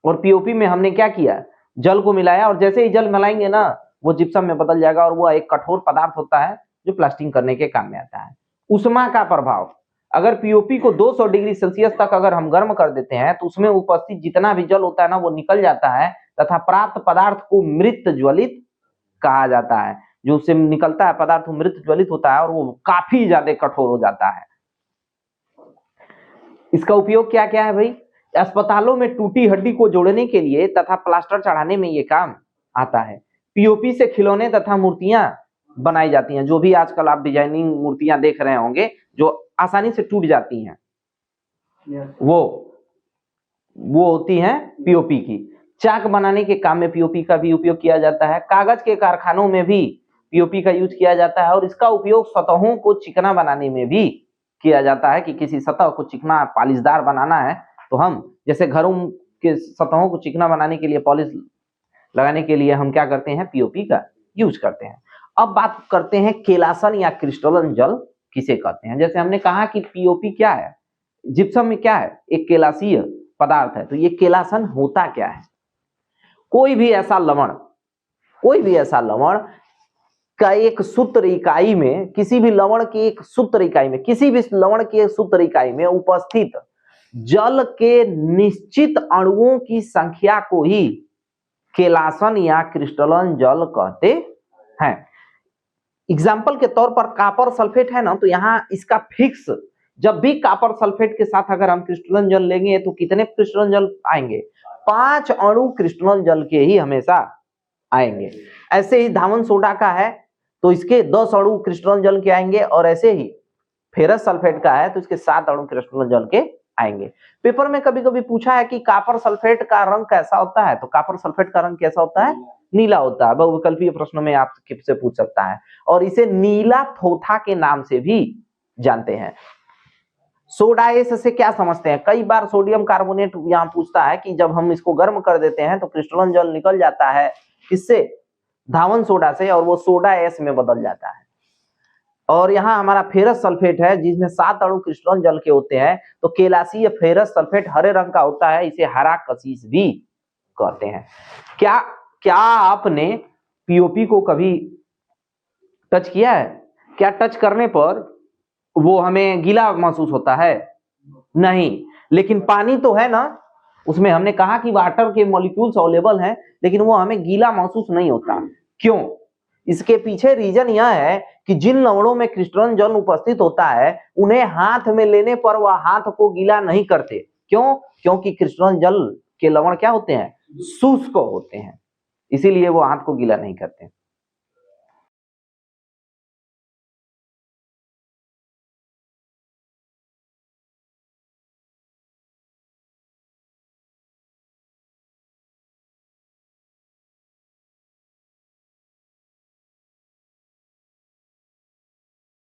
Speaker 1: और पीओपी में हमने क्या किया, जल को मिलाया और जैसे ही जल मिलाएंगे ना वो जिप्सम में बदल जाएगा और वो एक कठोर पदार्थ होता है जो प्लास्टिंग करने के काम में आता है। उष्मा का प्रभाव, अगर पीओपी को 200 डिग्री सेल्सियस तक अगर हम गर्म कर देते हैं तो उसमें उपस्थित जितना भी जल होता है ना वो निकल जाता है तथा प्राप्त पदार्थ को मृत ज्वलित कहा जाता है। जो उससे निकलता है पदार्थ वो मृत ज्वलित होता है और वो काफी ज्यादा कठोर हो जाता है। इसका उपयोग क्या क्या है भाई? अस्पतालों में टूटी हड्डी को जोड़ने के लिए तथा प्लास्टर चढ़ाने में ये काम आता है। पीओपी से खिलौने तथा मूर्तियां बनाई जाती हैं, जो भी आजकल आप डिजाइनिंग मूर्तियां देख रहे होंगे जो आसानी से टूट जाती हैं, वो होती हैं पीओपी की। चाक बनाने के काम में पीओपी का भी उपयोग किया जाता है। कागज के कारखानों में भी पीओपी का यूज किया जाता है और इसका उपयोग सतहों को चिकना बनाने में भी किया जाता है कि किसी सतह को चिकना पॉलिशदार बनाना है तो हम जैसे घरों के सतहों को चिकना बनाने के लिए पॉलिश लगाने के लिए हम क्या करते हैं? पीओपी का यूज करते हैं। अब बात करते हैं केलासन या क्रिस्टलन जल किसे कहते हैं। जैसे हमने कहा कि पीओपी क्या है, जिप्सम में क्या है? एक केलासीय पदार्थ है। तो ये केलासन होता क्या है? कोई भी ऐसा लवण का एक सूत्र इकाई में, किसी भी लवण की एक सूत्र इकाई में, किसी भी लवण की एक सूत्र इकाई में उपस्थित जल के निश्चित अणुओं की संख्या को ही केलासन या क्रिस्टलन जल कहते हैं। एग्जाम्पल के तौर पर कॉपर सल्फेट है ना, तो यहां इसका फिक्स, जब भी कॉपर सल्फेट के साथ अगर हम क्रिस्टलन जल लेंगे तो कितने क्रिस्टलन जल आएंगे? 5 अणु क्रिस्टलन जल के ही हमेशा आएंगे। ऐसे ही धावन सोडा का है तो इसके 10 अणु क्रिस्टलन जल के आएंगे, और ऐसे ही फेरस सल्फेट का है तो इसके 7 अणु क्रिस्टलन जल के आएंगे। पेपर में कभी कभी पूछा है कि कॉपर सल्फेट का रंग कैसा होता है, तो कॉपर सल्फेट का रंग कैसा होता है? नीला होता है। बहुविकल्पीय प्रश्नों में आपसे पूछ सकता है, और इसे नीला थोथा के नाम से भी जानते हैं। सोडा एस से क्या समझते हैं? कई बार सोडियम कार्बोनेट यहाँ पूछता है कि जब हम इसको गर्म कर देते हैं तो क्रिस्टलन जल निकल जाता है इससे, धावन सोडा से, और वो सोडा एस में बदल जाता है। और यहाँ हमारा फेरस सल्फेट है जिसमें 7 अणु क्रिस्टलन जल के होते हैं, तो केलासीय फेरस सल्फेट हरे रंग का होता है, इसे हरा कशिश भी कहते हैं। क्या आपने पीओपी को कभी टच किया है? क्या टच करने पर वो हमें गीला महसूस होता है? नहीं। लेकिन पानी तो है ना, उसमें हमने कहा कि वाटर के मॉलिक्यूल्स अवेलेबल हैं, लेकिन वो हमें गीला महसूस नहीं होता। क्यों? इसके पीछे रीजन यह है कि जिन लवणों में क्रिस्टलन जल उपस्थित होता है उन्हें हाथ में लेने पर वह हाथ को गीला नहीं करते। क्यों? क्योंकि क्रिस्टलन जल के लवण क्या होते हैं? शुष्क होते हैं, इसीलिए वो हाथ को गीला नहीं करते।